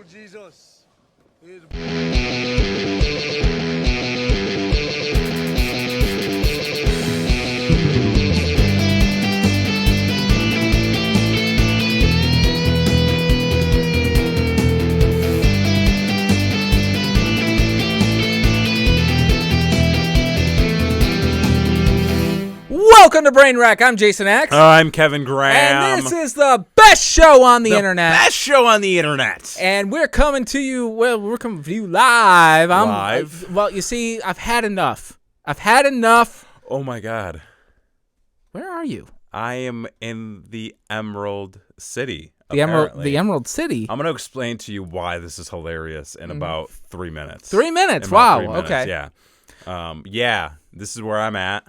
Jesus. Welcome to Brain Wreck. I'm Jason X. I'm Kevin Graham. And this is the best show on the internet. Best show on the internet. And we're coming to you, we're coming to you live. Live? Well, you see, I've had enough. Oh, my God. Where are you? I am in the Emerald City. The apparently. Emerald City. I'm going to explain to you why this is hilarious in about 3 minutes. 3 minutes? In about Wow. 3 minutes, Okay. Yeah. This is where I'm at.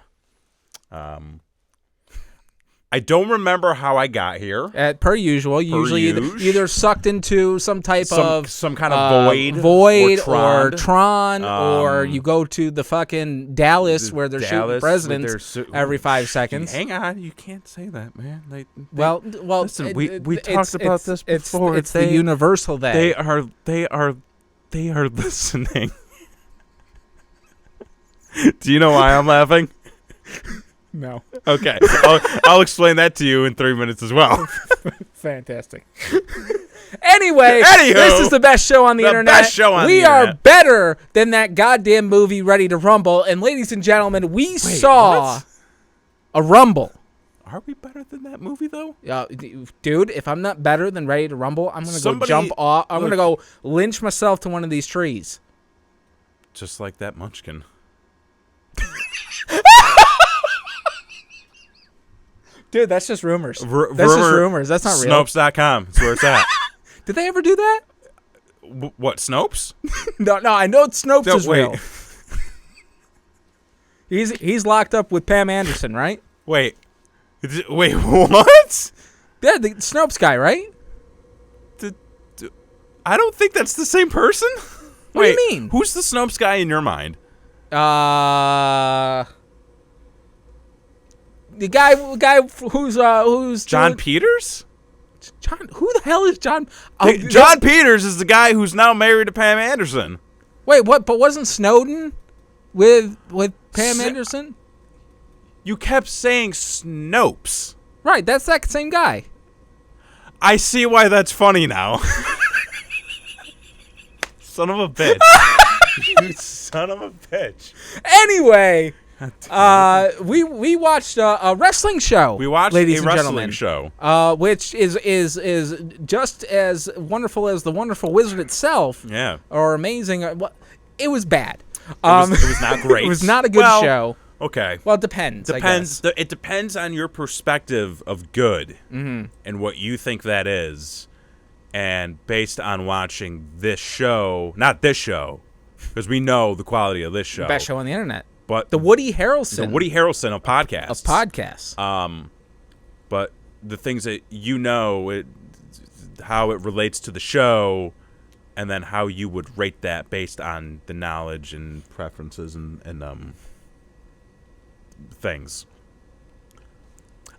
I don't remember how I got here. Per usual, usually either sucked into some type of some kind of void or or Tron, or you go to the fucking Dallas where they're shooting presidents every 5 seconds. Hang on, you can't say that, man. Well, listen, we talked about this before. It's the universal they are listening. Do you know why I'm laughing? No. Okay, I'll explain that to you in 3 minutes as well. Fantastic. Anyway, Anywho, this is the best show on the internet. Best show on we the are internet. better than that goddamn movie Ready to Rumble. And ladies and gentlemen, we saw what? a Rumble. Are we better than that movie though? Dude, if I'm not better than Ready to Rumble, I'm gonna go jump off. I'm gonna go lynch myself to one of these trees. Just like that Munchkin. Dude, that's just rumors. That's Rumor, just rumors. That's not real. Snopes.com. That's where it's at. Did they ever do that? What, Snopes? No, I know Snopes is wait. real. He's locked up with Pam Anderson, right? Wait, what? Yeah, the Snopes guy, right? I don't think that's the same person. What do you mean? Who's the Snopes guy in your mind? The guy who's John Peters? John, who the hell is John? John Peters is the guy who's now married to Pam Anderson. Wait, what? But wasn't Snowden with Pam Anderson? You kept saying Snopes. Right, that's that same guy. I see why that's funny now. Son of a bitch. You son of a bitch. Anyway, we watched a wrestling show. We watched ladies a and wrestling gentlemen, show. which is just as wonderful as the Wonderful Wizard itself. Yeah. Or amazing. It was bad. It was not great. It was not a good show. Okay. Well, it depends. I guess. It depends on your perspective of good and what you think that is. And based on watching this show, not this show, because we know the quality of this show. Best show on the internet. But The Woody Harrelson of podcasts. of podcasts. But the things that you know, how it relates to the show, and then how you would rate that based on the knowledge and preferences and things.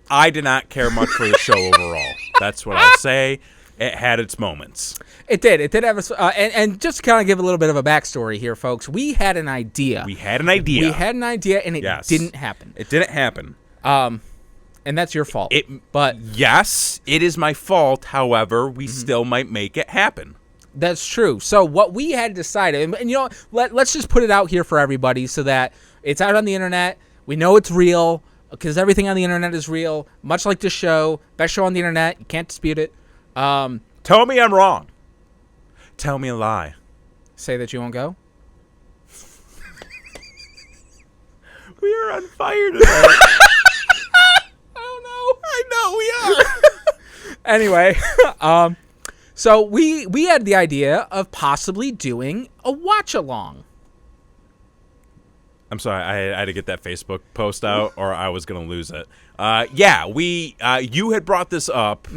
I did not care much for the show overall. That's what I'll say. It had its moments. It did. It did have a... and just to kind of give a little bit of a backstory here, folks, we had an idea. We had an idea. And it didn't happen. It didn't happen. And that's your fault. But yes, it is my fault. However, we still might make it happen. that's true. So what we had decided... And you know, let's just put it out here for everybody so that it's out on the internet. We know it's real because everything on the internet is real. Much like this show. Best show on the internet. You can't dispute it. Tell me I'm wrong. Tell me a lie. Say that you won't go? We are on fire today. I know we are. Anyway, so we had the idea of possibly doing a watch along. I'm sorry, I had to get that Facebook post out, or I was gonna lose it. Yeah, you had brought this up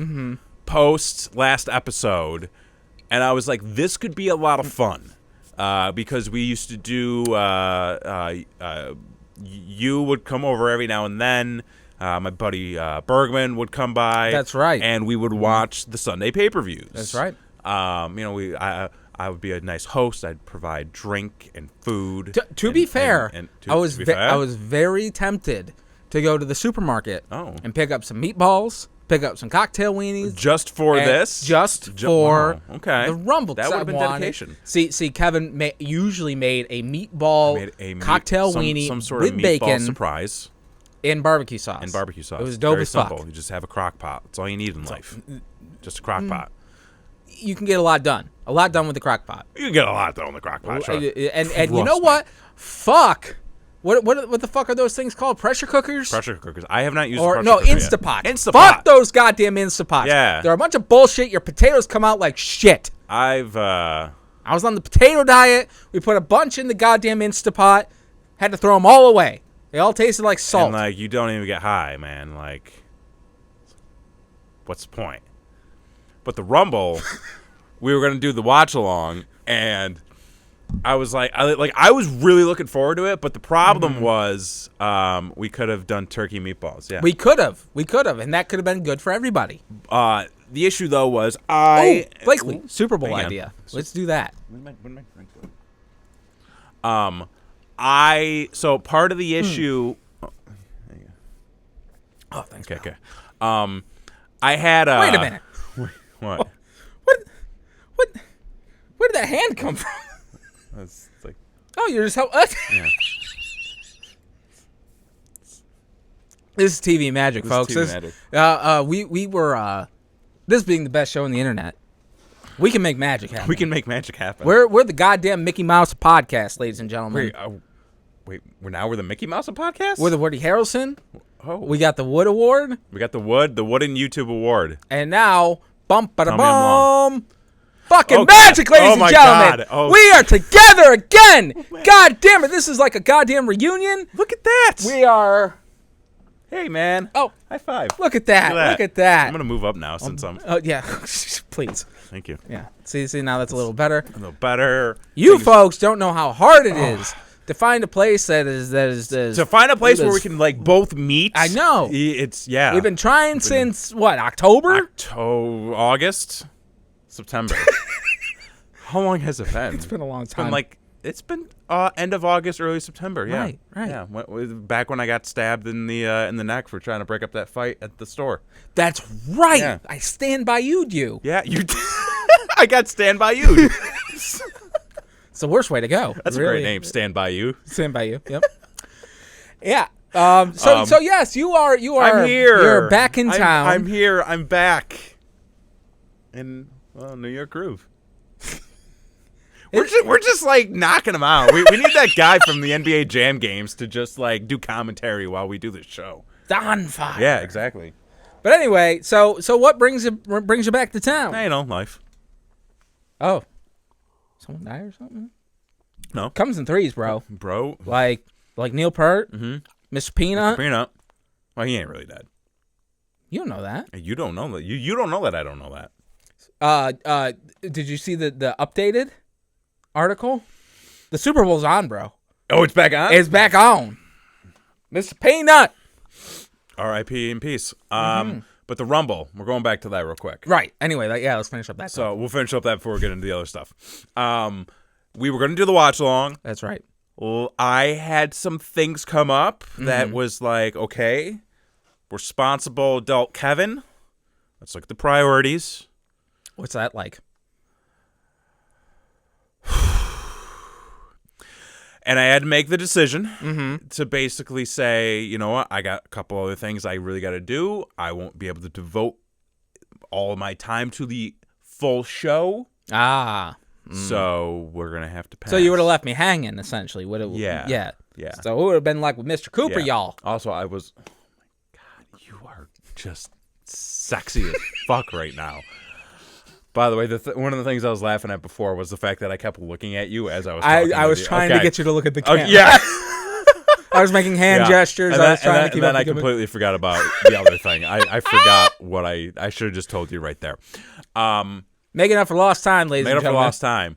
post last episode, and I was like, this could be a lot of fun because we used to do. You would come over every now and then. My buddy Bergman would come by. That's right. And we would watch the Sunday pay-per-views. That's right. I would be a nice host. I'd provide drink and food. To be fair, I was to be fair? I was very tempted to go to the supermarket and pick up some meatballs, pick up some cocktail weenies. Just for this? Just for okay. the Rumble. That would have been dedication. See, Kevin usually made a meatball cocktail weenie some sort with of meatball bacon surprise. In barbecue sauce. It was dope very as fuck. simple. You just have a crock pot. That's all you need in life. Just a crock pot. You can get a lot done. A lot done with the crock pot. You can get a lot done in the crock pot. Sure. And you know what? Fuck. What the fuck are those things called? Pressure cookers? Pressure cookers. I have not used or a pressure no, cooker Instapot. Yet. Instapot. Fuck those goddamn Instapots. Yeah. They're a bunch of bullshit. Your potatoes come out like shit. I was on the potato diet. We put a bunch in the goddamn Instapot. Had to throw them all away. They all tasted like salt. And like you don't even get high, man. Like, what's the point? But the Rumble, we were gonna do the watch along, and I was like, I was really looking forward to it. But the problem was, we could have done turkey meatballs. Yeah, we could have, and that could have been good for everybody. The issue though was Blakely, Super Bowl idea. Let's do that. So part of the issue. Oh, thanks. Okay. I had a. Wait a minute. What? Where did that hand come from? That's like. Oh, you're just helping. Yeah. This is TV magic, folks. We were this being the best show on the internet. We can make magic happen. We can make magic happen. We're the goddamn Mickey Mouse podcast, ladies and gentlemen. Wait, we're the Mickey Mouse podcast? We're the Woody Harrelson. Oh. We got the Wood Award. We got the Wooden YouTube Award. And now, bum ba da Tell me I'm bum. Fucking Okay. magic, ladies Oh my and gentlemen. God. Oh. We are together again. God damn it. This is like a goddamn reunion. Look at that. We are. Hey, man. Oh. High five. Look at that. Look at that. I'm going to move up now since I'm. Oh, yeah. Please. Thank you. Yeah. See, now that's a little better. A little better. You folks don't know how hard it is to find a place that is to find a place where we can like both meet. I know. We've been trying since what, October? August, September. How long has it been? It's been a long time. It's been end of August, early September. Yeah, right. Yeah, back when I got stabbed in the neck for trying to break up that fight at the store. That's right. Yeah. I stand by you. Yeah, you. I got Stand By You. It's the worst way to go. That's really. a great name, Stand By You. Stand By You. Yep. Yeah. So yes, you are. I'm here. You're back in town. I'm here. I'm back. In New York Groove. We're just like knocking them out. We need that guy from the NBA Jam games to just like do commentary while we do this show. On fire. Yeah, exactly. But anyway, so what brings you back to town? Life. Oh, someone died or something? No. Comes in threes, bro. Bro. Like Neil Peart, Mr. Peanut. Peanut. Well, he ain't really dead. You don't know that. You don't know that. You don't know that. I don't know that. Did you see the updated article? The Super Bowl's on, bro. Oh, it's back on? It's back on. Mr. Peanut. R.I.P. in peace. But the Rumble, we're going back to that real quick. Right. Anyway, let's finish up that. So we'll finish up that before we get into the other stuff. We were going to do the watch along. That's right. Well, I had some things come up that was like, okay, responsible adult Kevin. Let's look at the priorities. What's that like? And I had to make the decision to basically say, you know what, I got a couple other things I really got to do. I won't be able to devote all of my time to the full show. So we're going to have to pass. So you would have left me hanging, essentially. Yeah. So it would have been like with Mr. Cooper, y'all. Also, oh my God, you are just sexy as fuck right now. By the way, one of the things I was laughing at before was the fact that I kept looking at you as I was talking. I was trying to get you to look at the camera. Yeah. I was making hand gestures. And then I completely forgot about the other thing. I forgot what I should have just told you right there. Making up for lost time, ladies and gentlemen. Making up for lost time.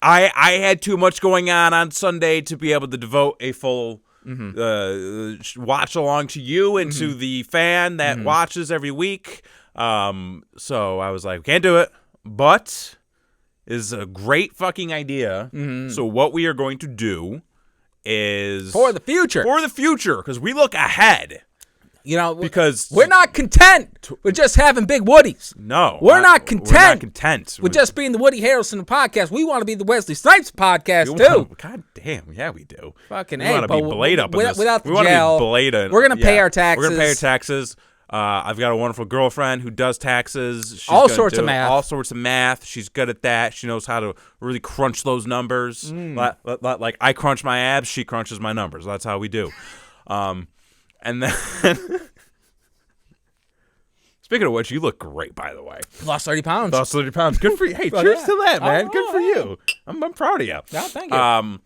I had too much going on Sunday to be able to devote a full watch along to you and to the fan that watches every week. So I was like, can't do it. but is a great fucking idea. So what we are going to do is For the future. because we look ahead. Because we're not content with just having big Woodies. No, We're not content. We're not content with just being the Woody Harrelson podcast. We want to be the Wesley Snipes podcast too. God damn, yeah, we do. Fucking we hey, want to be Blade up in this. Without the we want jail, to be Blade. we're gonna pay our taxes. We're gonna pay our taxes. I've got a wonderful girlfriend who does taxes. She's all gonna sorts do of math. All sorts of math. She's good at that. She knows how to really crunch those numbers. Like I crunch my abs, she crunches my numbers. That's how we do. And then. Speaking of which, you look great, by the way. Lost 30 pounds. Lost 30 pounds. Good for you. Hey, Well, cheers yeah. to that, man. Oh, Good for yeah. you. I'm proud of you. No, thank you.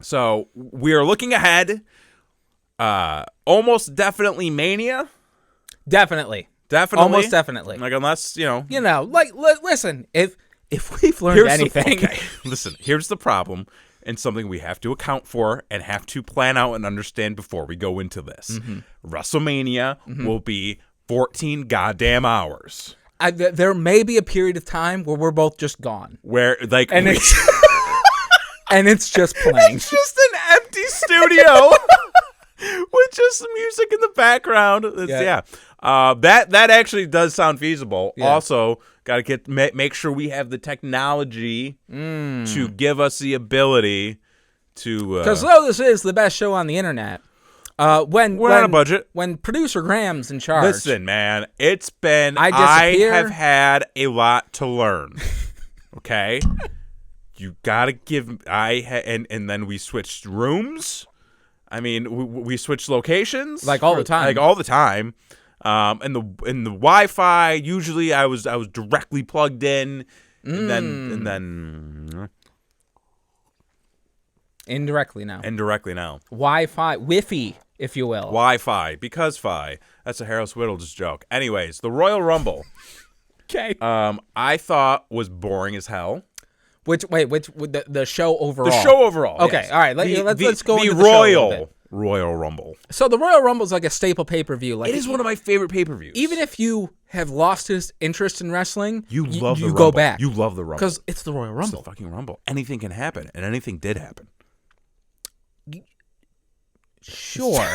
So we are looking ahead. Almost definitely Mania. Definitely. Definitely. Almost definitely. Like unless, Listen, if we've learned anything. Listen, here's the problem, and something we have to account for and have to plan out and understand before we go into this. WrestleMania will be 14 goddamn hours. There may be a period of time where we're both just gone. Where, like, And it's and it's just playing. it's just an empty studio with just some music in the background. Yeah. That actually does sound feasible. Yeah. Also, got to make sure we have the technology to give us the ability to. Because though this is the best show on the internet, when We're on a budget. When producer Graham's in charge, Listen, man, it's been. I I disappear. have had a lot to learn. Okay, you gotta give. And then we switched rooms. I mean, we switched locations Like all the time. Like all the time. And the Wi-Fi. Usually, I was directly plugged in, and then indirectly now, indirectly now. Wi-Fi, Wi-Fi, if you will. Wi-Fi because Fi. That's a Harold Swiddles joke. Anyways, the Royal Rumble. Okay. I thought was boring as hell. Which the show overall? The show overall. Okay, yes. all right. Let's go into the the show a little bit. Royal Rumble. So the Royal Rumble is like a staple pay-per-view. Like It is one of my favorite pay-per-views. even if you have lost his interest in wrestling, you love the you Rumble. go back. You love the Rumble because it's the Royal It's the Rumble. fucking Rumble. Anything can happen, and anything did happen. Sure,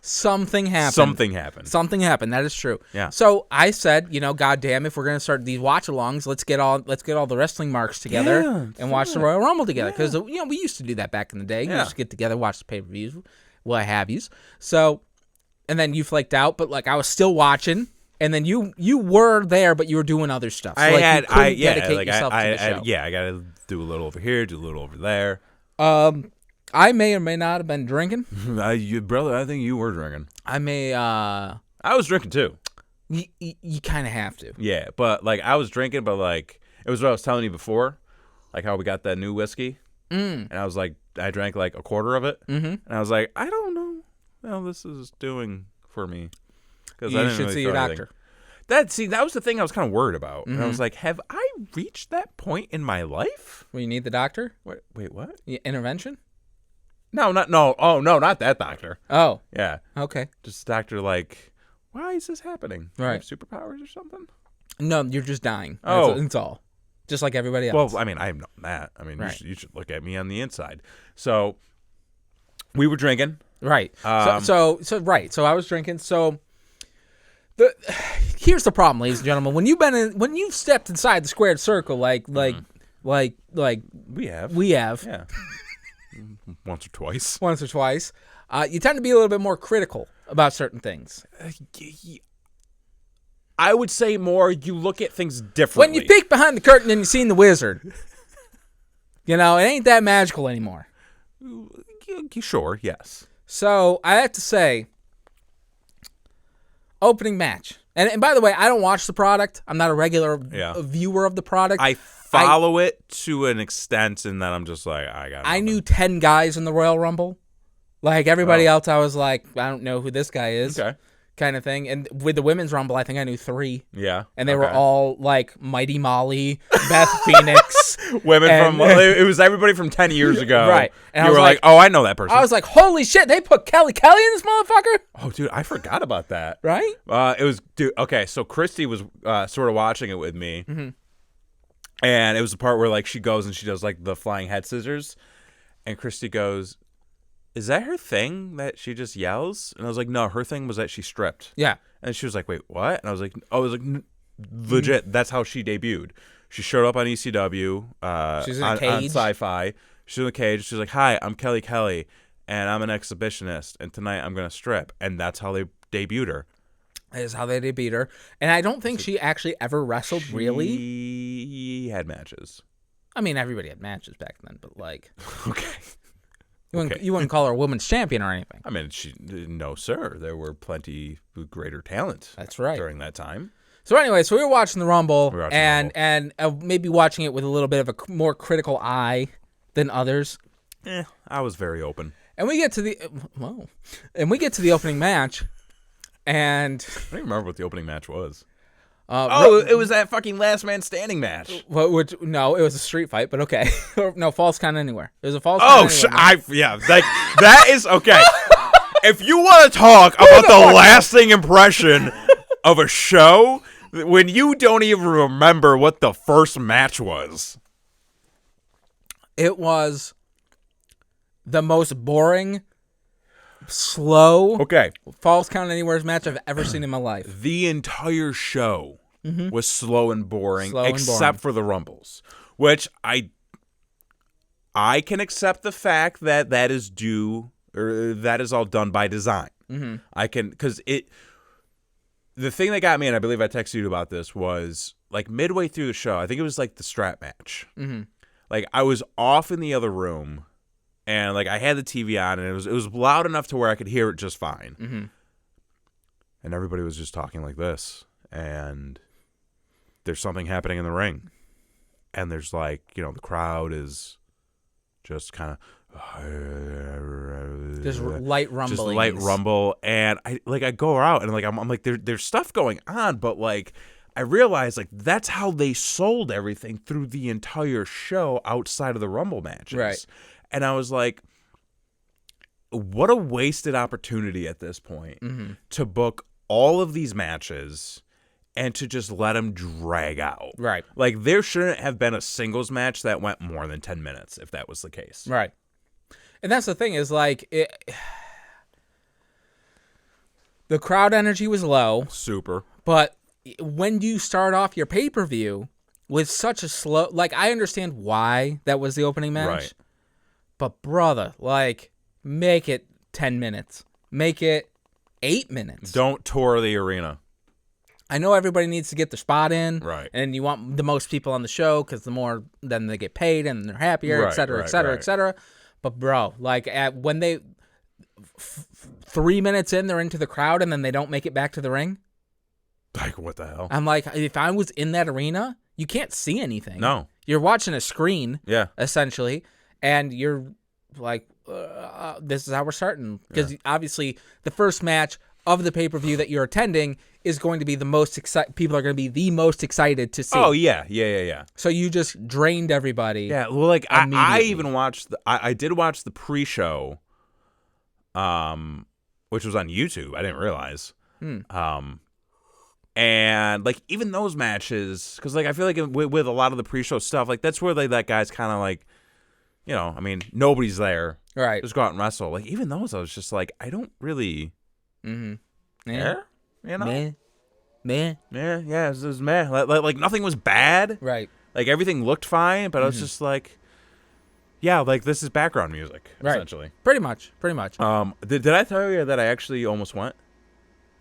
something happened. Something happened. Something happened. That is true. Yeah. So I said, goddamn, if we're gonna start these watch-alongs, let's get all the wrestling marks together Yeah, and watch the Royal Rumble together. Because we used to do that back in the day. We Yeah. used to get together, watch the pay-per-views, what have yous. So, and then you flaked out, but like I was still watching. And then you were there, but you were doing other stuff. So, you couldn't dedicate yourself to the show. I gotta do a little over here, do a little over there. I may or may not have been drinking. Brother, I think you were drinking. I may. I was drinking too. You kind of have to. Yeah, but like I was drinking, but like it was what I was telling you before, like how we got that new whiskey, and I was like, I drank like a quarter of it, and I was like, I don't know how this is doing for me. Because You should see your doctor. That was the thing I was kind of worried about. And I was like, have I reached that point in my life? Well, you need the doctor? Wait, what? Intervention? No, not that doctor. Oh, Yeah, okay. just a doctor like, why is this happening? Do I have Right. superpowers or something? No, you're just dying. Oh. That's all. Just like everybody else. Well, I mean, I have known that. I mean, Right. you should look at me on the inside. So we were drinking. right. So I was drinking. So here's the problem, ladies and gentlemen. When you've stepped inside the squared circle, like We have. we have Yeah. Once or twice. once or twice, you tend to be a little bit more critical about certain things. I would say more you look at things differently. When you peek behind the curtain and you seen the wizard, it ain't that magical anymore. Sure, yes. So I have to say, opening match. And by the way, I don't watch the product. I'm not a regular viewer of the product. I follow it to an extent, and then I'm just like, I knew 10 guys in the Royal Rumble. Like everybody else, I was like, I don't know who this guy is. Okay. Kind of thing. And with the Women's Rumble, I think I knew 3. Yeah. And they were all like Mighty Molly, Beth Phoenix, Women And- from it was everybody from 10 years ago. Right. And I you was were like, like- oh, I know that person. I was like, holy shit, they put Kelly in this motherfucker, oh, dude, I forgot about that. right? It was dude. Okay, so Christy was sort of watching it with me, and it was the part where like she goes and she does like the flying head scissors, and Christy goes, "Is that her thing that she just yells?" And I was like, "No, her thing was that she stripped." Yeah. And she was like, "Wait, what?" And I was like, legit. That's how she debuted. She showed up on ECW. She's in a on cage. Sci-Fi. She's in a cage. She's like, "Hi, I'm Kelly, and I'm an exhibitionist, and tonight I'm gonna strip." And that's how they debuted her. Is how they beat her. And I don't think she actually ever wrestled, really. She had matches. I mean, everybody had matches back then, but like, Okay. you wouldn't call her a women's champion or anything. I mean, no, sir. There were plenty of greater talent. That's right. During that time. So anyway, so we were watching the Rumble, We were watching the and maybe watching it with a little bit of a more critical eye than others. I was very open. And we get to the opening match, and I don't even remember what the opening match was. Ro- It was that fucking last man standing match. no, it was a street fight, but okay. No, false count anywhere. It was a false Oh, count anywhere. yeah, like that is okay. If you want to talk about the lasting impression of a show when you don't even remember what the first match was. It was the most boring, slow, Okay. false count anywhere match I've ever seen in my life. The entire show was slow and boring, Slow and except boring. for the Rumbles, which I can accept the fact that that is due, or that is all done by design. I can, because the thing that got me, and I believe I texted you about this, was like midway through the show, I think it was like the strap match. Like I was off in the other room, and like I had the TV on, and it was loud enough to where I could hear it just fine. And everybody was just talking like this, and there's something happening in the ring, and there's like, the crowd is just kind of Just light rumbling. just light rumble, and I go out and like I'm like there's stuff going on, but like I realized like that's how they sold everything through the entire show outside of the Rumble matches. Right. And I was like, what a wasted opportunity at this point to book all of these matches and to just let them drag out. Right. Like there shouldn't have been a singles match that went more than 10 minutes if that was the case. Right. And that's the thing is like the crowd energy was low, Super. but when you start off your pay-per-view with such a slow, like I understand why that was the opening match. Right. But brother, like make it 10 minutes. Make it 8 minutes. Don't tour the arena. I know everybody needs to get their spot in. Right. And you want the most people on the show because the more then they get paid and they're happier, Right, et cetera, right, et cetera, right. et cetera. But bro, like when they 3 minutes in, they're into the crowd and then they don't make it back to the ring. Like, what the hell? I'm like, if I was in that arena, you can't see anything. No. You're watching a screen, Yeah. essentially, and you're like, this is how we're starting. Because obviously, the first match of the pay-per-view that you're attending is going to be the most people are going to be the most excited to see. Oh, yeah. Yeah. So you just drained everybody. Yeah, well, like, I Immediately. even watched, I did watch the pre-show, which was on YouTube. I didn't realize. And, like, even those matches, because, like, I feel like with a lot of the pre-show stuff, like, that's where they let guys kind of, like, I mean, nobody's there. Right. Just go out and wrestle. Like, even those, I was just like, I don't really Yeah. care, Man. Yeah, it was meh. Like, nothing was bad. Right. Like, everything looked fine, but I was just like, yeah, like, this is background music, Right. essentially. Pretty much. Did I tell you that I actually almost went?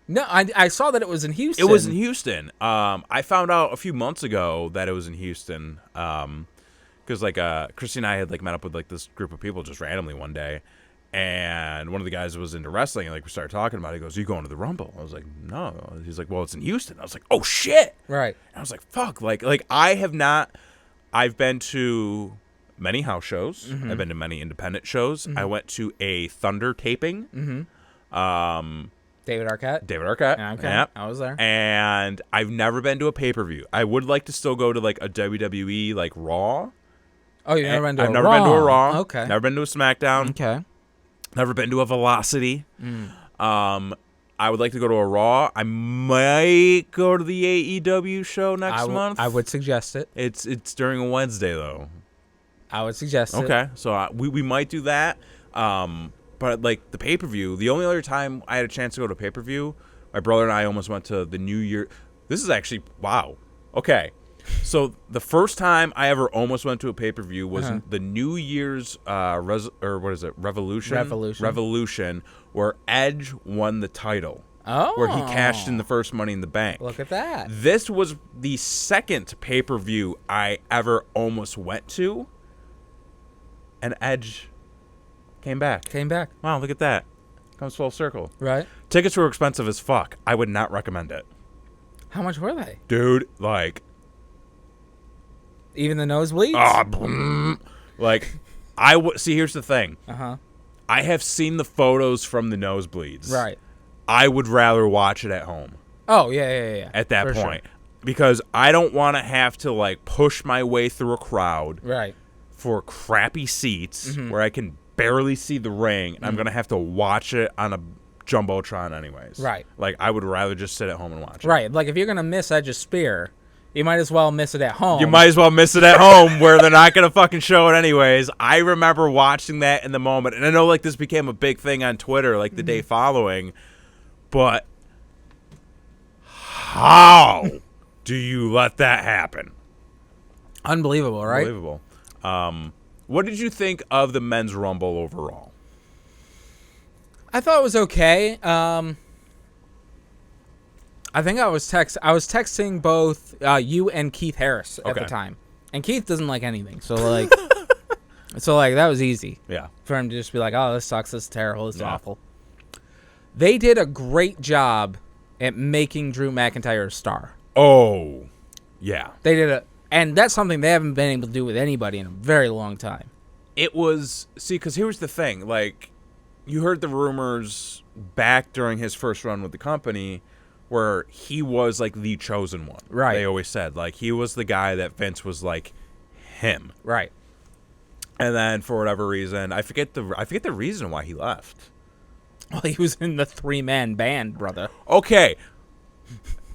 No, I saw that it was in Houston. It was in Houston. I found out a few months ago that it was in Houston. Because like Christy and I had like met up with like this group of people just randomly one day, and one of the guys was into wrestling, and like we started talking about it. He goes, "You going to the Rumble?" I was like, "No." He's like, "Well, it's in Houston." I was like, "Oh shit!" Right. And I was like, "Fuck!" Like I have not. I've been to many house shows. I've been to many independent shows. I went to a Thunder taping. David Arquette. David Arquette. Okay. Yep. I was there. And I've never been to a pay-per-view. I would like to still go to like a WWE like Raw Oh, you've never been to I've a never Raw. been to a Raw. Okay. Never been to a SmackDown. Okay. Never been to a Velocity. I would like to go to a Raw. I might go to the AEW show next month. I would suggest it. It's during a Wednesday though. I would suggest it. Okay, so we might do that. But like the pay-per-view, the only other time I had a chance to go to pay-per-view, my brother and I almost went to the New Year. This is actually wow. Okay, so the first time I ever almost went to a pay-per-view was the New Year's Revolution, where Edge won the title. Oh. Where he cashed in the first Money in the Bank. Look at that. This was the second pay-per-view I ever almost went to, and Edge came back. Wow, look at that. Comes full circle. Right. Tickets were expensive as fuck. I would not recommend it. How much were they? Dude, like... Even the nosebleeds? Like, see, here's the thing. Uh-huh. I have seen the photos from the nosebleeds. Right. I would rather watch it at home. Oh, yeah. At that For point. Sure. Because I don't want to have to, like, push my way through a crowd. Right. For crappy seats where I can barely see the ring, and I'm going to have to watch it on a Jumbotron anyways. Right. Like, I would rather just sit at home and watch it. Right. Like, if you're going to miss Edge's spear, you might as well miss it at home. You might as well miss it at home where they're not going to fucking show it anyways. I remember watching that in the moment, and I know, like, this became a big thing on Twitter, like, the day following, but how do you let that happen? Unbelievable, right? Unbelievable. What did you think of the men's Rumble overall? I thought it was okay. I think I was texting both you and Keith Harris at the time, and Keith doesn't like anything, so like, that was easy. Yeah, for him to just be like, "Oh, this sucks. This is terrible. This is awful." They did a great job at making Drew McIntyre a star. Oh, yeah. They did and that's something they haven't been able to do with anybody in a very long time. It was, because here's the thing, like, you heard the rumors back during his first run with the company where he was, like, the chosen one. Right. They always said, like, he was the guy that Vince was, like, him. Right. And then, for whatever reason, I forget the reason why he left. Well, he was in the 3-man band, brother. Okay.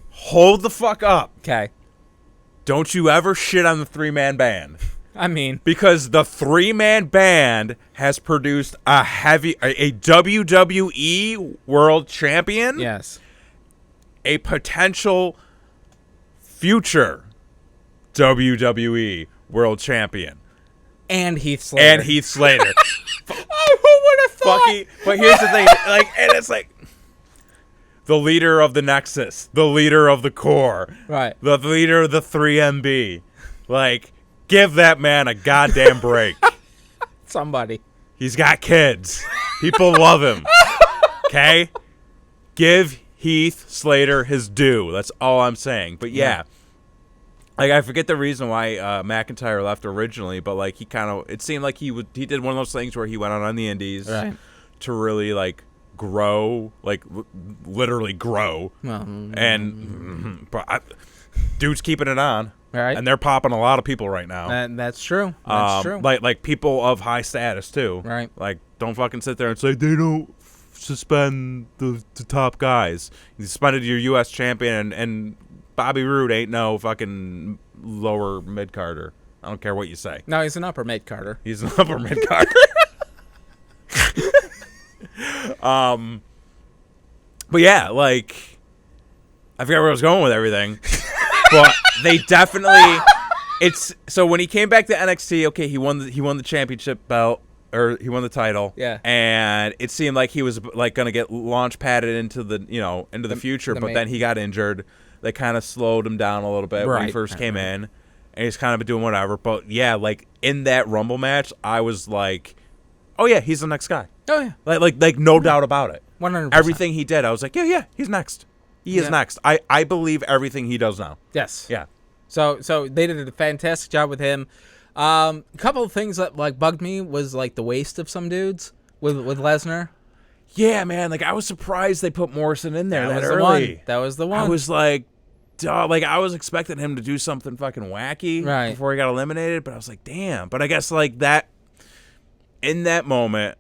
Hold the fuck up. Okay. Don't you ever shit on the 3-man band. I mean, because the 3-man band has produced a WWE World Champion. yes. A potential future WWE World Champion. And Heath Slater. Who would have thought? But here's the thing, like, and it's like the leader of the Nexus, the leader of the Core, Right. the leader of the 3MB. Like, give that man a goddamn break. Somebody. He's got kids. People love him. Okay? Give Heath Slater his due. That's all I'm saying. But yeah. Like, I forget the reason why McIntyre left originally, but like it seemed like he did one of those things where he went out on the indies to really like grow, like literally grow. Well, Dude's keeping it on. Right. And they're popping a lot of people right now. That's true. That's true. Like people of high status too. Right. Like, don't fucking sit there and say they don't suspend the top guys. You suspended your U.S. champion, and Bobby Roode ain't no fucking lower mid-carder. I don't care what you say. No, he's an upper mid-carder. He's an upper mid-carder. But yeah, like, I forgot where I was going with everything. But they definitely, so when he came back to NXT, okay, he won the championship belt, or he won the title. Yeah. And it seemed like he was like going to get launch padded into the future, but then he got injured. They kind of slowed him down a little bit when he first came in, and he's kind of been doing whatever. But yeah, like in that Rumble match, I was like, oh yeah, he's the next guy. Oh yeah. Like no doubt about it. 100%. Everything he did, I was like, yeah, he's next. He is next. I believe everything he does now. Yes. Yeah. So they did a fantastic job with him. A couple of things that like bugged me was like the waist of some dudes with Lesnar. Yeah, man. Like, I was surprised they put Morrison in there that was early. That was the one. I was like, like I was expecting him to do something fucking wacky Right. before he got eliminated, but I was like, damn. But I guess like that, in that moment,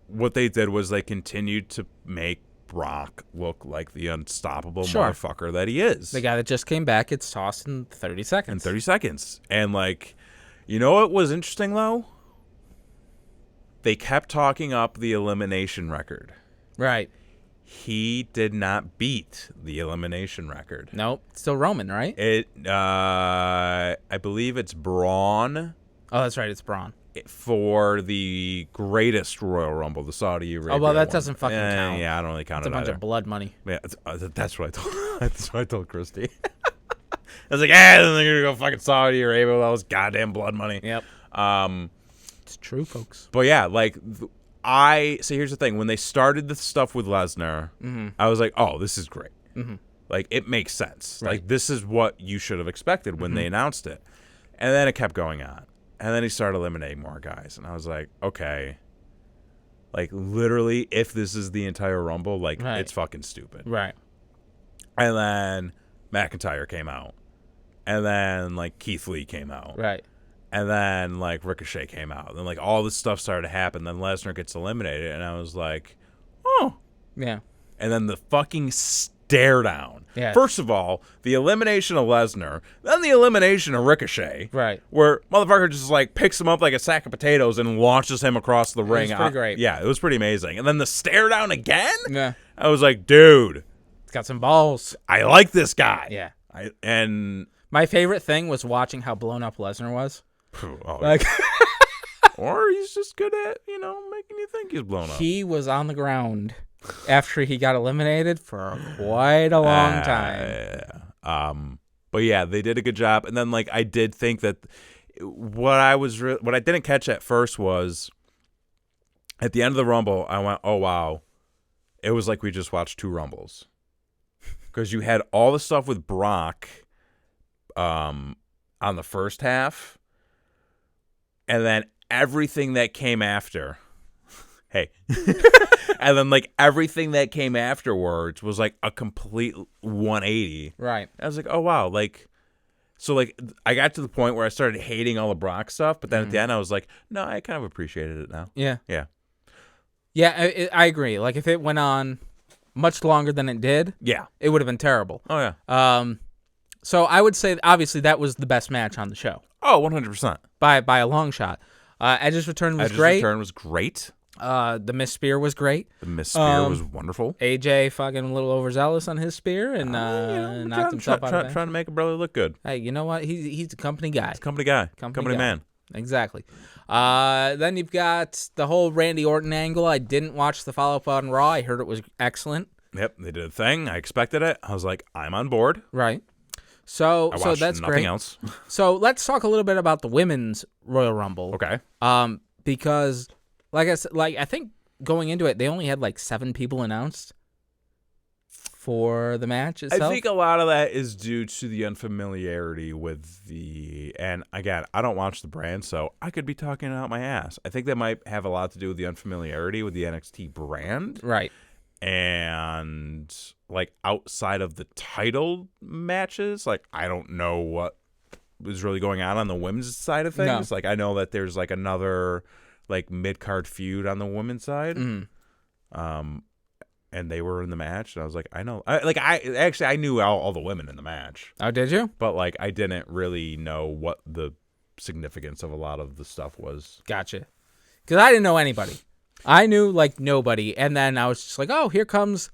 what they did was they continued to make Brock look like the unstoppable Sure. motherfucker that he is. The guy that just came back gets tossed in 30 seconds. In 30 seconds. And like, you know what was interesting though? They kept talking up the elimination record. Right. He did not beat the elimination record. Nope. Still Roman, right? I believe it's Braun Oh, that's right. It's Braun. for the greatest Royal Rumble, the Saudi Arabia. Oh, well, that one. doesn't fucking count. Yeah, I don't really count It's a it bunch either. of blood money. Yeah, that's what I told. That's what I told Christy. I was like, they're gonna go fucking Saudi Arabia with all this goddamn blood money. Yep. It's true, folks. But yeah, like so here's the thing: when they started the stuff with Lesnar, I was like, oh, this is great. Like it makes sense. Right. Like this is what you should have expected when they announced it. And then it kept going on, and then he started eliminating more guys, and I was like, okay. Like literally, if this is the entire Rumble, like Right. it's fucking stupid. Right. And then McIntyre came out, and then like Keith Lee came out. Right. And then, like, Ricochet came out. And then, like, all this stuff started to happen. Then Lesnar gets eliminated. And I was like, oh. Yeah. And then the fucking stare down. Yeah. First of all, the elimination of Lesnar. Then the elimination of Ricochet. Right. Where motherfucker just, like, picks him up like a sack of potatoes and launches him across the ring. was pretty great. Yeah, it was pretty amazing. And then the stare down again? Yeah. I was like, dude, It's got some balls. I like this guy. Yeah. And... My favorite thing was watching how blown up Lesnar was. Oh, Like, or he's just good at, making you think he's blown up. he was on the ground after he got eliminated for quite a long time. Yeah. But yeah, they did a good job. And then like I did think that what I didn't catch at first was at the end of the Rumble, I went, "Oh wow." It was like we just watched two Rumbles. Cuz you had all the stuff with Brock on the first half, and then everything that came after. Hey. And then, like, everything that came afterwards was, like, a complete 180. Right. I was like, oh, wow. Like, so, like, I got to the point where I started hating all the Brock stuff, but then at the end I was like, no, I kind of appreciated it now. Yeah. Yeah. Yeah, I agree. Like, if it went on much longer than it did, Yeah. it would have been terrible. Oh, yeah. So I would say, obviously, that was the best match on the show Oh, 100%. by a long shot. Edge's return was Edge's great. return was great. The Miss Spear was great. The Miss Spear was wonderful. AJ fucking a little overzealous on his spear and knocked himself out of it. Trying to make a brother look good. Hey, you know what? He's a company guy. Company guy. Company Company guy. man. Exactly. Then you've got the whole Randy Orton angle. I didn't watch the follow-up on Raw. I heard it was excellent. Yep, they did a thing. I expected it. I was like, I'm on board. Right. So I watched that's nothing great. else. So let's talk a little bit about the women's Royal Rumble. Okay. Because like I said, I think going into it, they only had like 7 people announced for the match itself. I think a lot of that is due to the unfamiliarity with and again, I don't watch the brand, so I could be talking out my ass. I think that might have a lot to do with the unfamiliarity with the NXT brand. Right. And like outside of the title matches, like I don't know what was really going on the women's side of things. No. Like I know that there's like another like mid-card feud on the women's side. And they were in the match, and I was like, I know. I knew all the women in the match, Oh, did you? but like I didn't really know what the significance of a lot of the stuff was. Gotcha. Because I didn't know anybody. I knew like nobody, and then I was just like, oh, here comes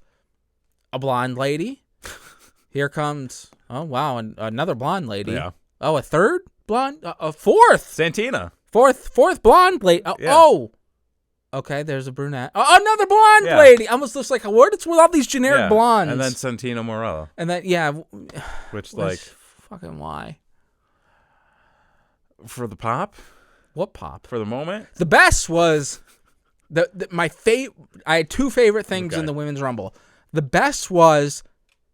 a blonde lady. Here comes, oh wow, another blonde lady. Yeah. Oh, a third blonde, a fourth, Santina. fourth blonde lady. Oh, Yeah. oh. Okay, there's a brunette. Oh, another blonde Yeah. lady. I almost looks like what? It's with all these generic Yeah. blondes. And then Santino Morella, and then yeah, which like fucking why? for the pop, What pop? for the moment. The best was my I had 2 favorite things Okay. in the Women's Rumble. The best was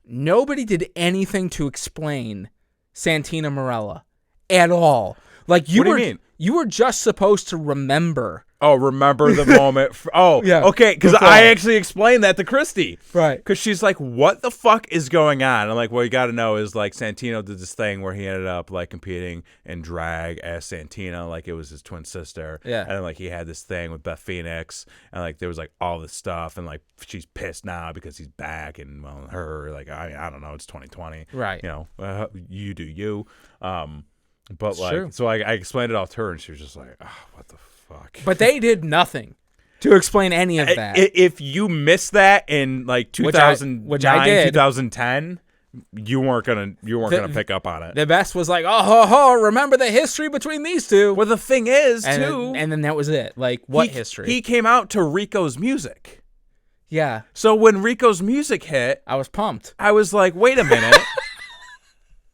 nobody did anything to explain Santina Morella at all. Like What do you mean? You were just supposed to remember. Oh, remember the moment. Yeah. Okay, because Before. I actually explained that to Christy. Right. Because she's like, what the fuck is going on? And like, what you got to know is like Santino did this thing where he ended up like competing in drag as Santina, like it was his twin sister. Yeah. And then, like he had this thing with Beth Phoenix, and like there was like all this stuff, and like she's pissed now because he's back, and well, her like I don't know, it's 2020, Right. You know, you do you. But It's like, true. so I explained it all to her, and she was just like, oh, what the fuck. But they did nothing to explain any of that. If you missed that in like 2009, which I did. 2010, you weren't gonna pick up on it. The best was like, oh, ho, ho, remember the history between these two. Well, the thing is, and too, and then that was it. Like, what history? He came out to Rico's music. Yeah. So when Rico's music hit, I was pumped. I was like, wait a minute.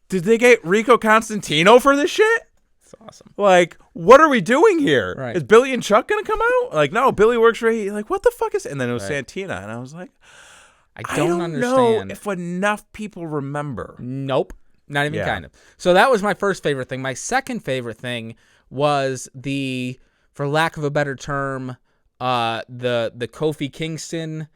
Did they get Rico Constantino for this shit? That's awesome. Like, what are we doing here? Right. Is Billy and Chuck gonna come out? Like, no, Billy works for. Like, what the fuck is? And then it was Right. Santina, and I was like, I don't know understand. if enough people remember. Nope. Not even Yeah. kind of. So that was my first favorite thing. My second favorite thing was for lack of a better term, the Kofi Kingston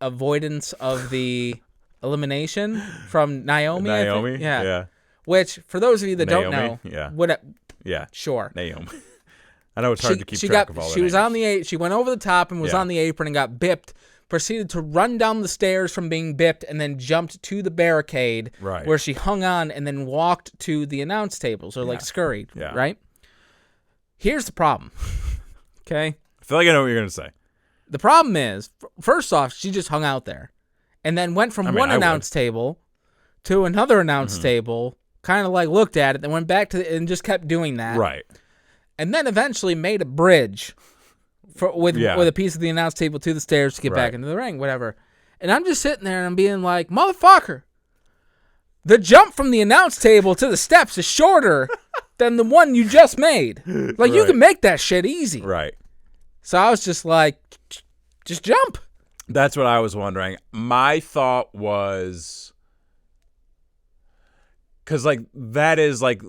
avoidance of the elimination from Naomi. I think. Naomi, yeah. Which, for those of you that don't Naomi? know, Yeah. yeah, sure. Naomi. I know it's hard to keep she track got, of all She was on the she went over the top and was Yeah. on the apron and got bipped. Proceeded to run down the stairs from being bipped and then jumped to the barricade Right. where she hung on and then walked to the announce tables or like scurried. Yeah. Right. Here's the problem. Okay. I feel like I know what you're gonna say. The problem is, first off, she just hung out there, and then went from one I would. announce table to another announce table. Kind of like looked at it, then went back to and just kept doing that. Right. And then eventually made a bridge with a piece of the announce table to the stairs to get back Right. into the ring, whatever. And I'm just sitting there and I'm being like, motherfucker, the jump from the announce table to the steps is shorter than the one you just made. Like, you Right. can make that shit easy. Right. So I was just like, just jump. That's what I was wondering. My thought was, because like that is like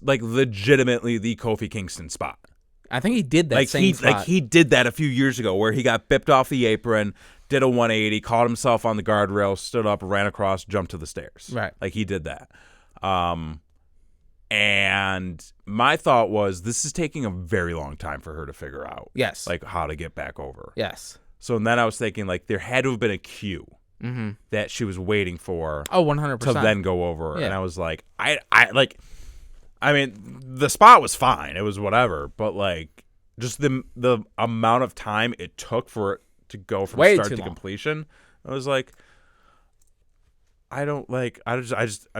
legitimately the Kofi Kingston spot. I think he did that Like same spot. he did that a few years ago where he got bipped off the apron, did a 180, caught himself on the guardrail, stood up, ran across, jumped to the stairs. Right. Like he did that. And my thought was this is taking a very long time for her to figure out. Yes. Like how to get back over. Yes. So then I was thinking like there had to have been a cue that she was waiting for Oh, 100%. to then go over. Yeah. And I was like, I mean, the spot was fine. It was whatever. But like just the amount of time it took for it to go from Way start too to long. completion, I was like, I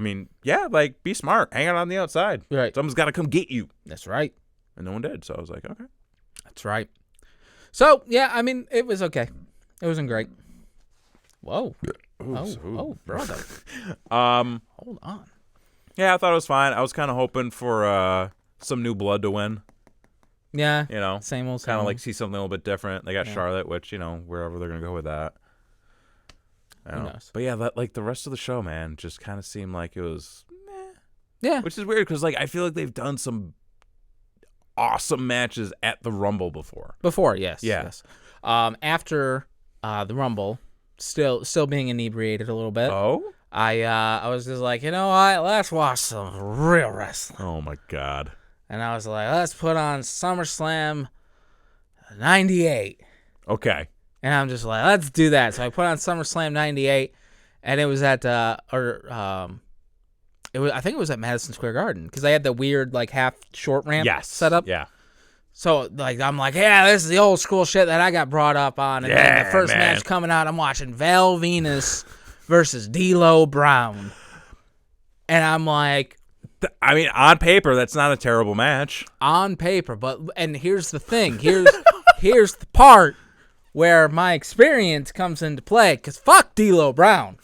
mean, yeah, like be smart. Hang out on the outside. Right. Someone's got to come get you. That's right. And no one did. So I was like, okay. That's right. So, yeah, I mean, it was okay. It wasn't great. Whoa. Oh, brother. Hold on. Yeah, I thought it was fine. I was kind of hoping for some new blood to win. Yeah. You know, Same old. kind of like see something a little bit different. They got Charlotte, which, you know, wherever they're gonna go with that. I don't know. knows? But yeah, like the rest of the show, man, just kind of seemed like it was, Yeah. which is weird because like I feel like they've done some awesome matches at the Rumble before. Before, yes. Yeah. Yes. After the Rumble, still being inebriated a little bit. Oh. I was just like, you know what? Let's watch some real wrestling. Oh my God. And I was like, let's put on SummerSlam 98. Okay. And I'm just like, let's do that. So I put on SummerSlam 98, and it was at I think it was at Madison Square Garden because they had the weird like half short ramp set up. Yeah. So like I'm like, yeah, this is the old school shit that I got brought up on. And then Yeah, the first man. match coming out, I'm watching Val Venus versus D'Lo Brown, and I'm like, I mean, on paper, that's not a terrible match. on paper, and here's the thing, here's the part where my experience comes into play, because fuck D'Lo Brown.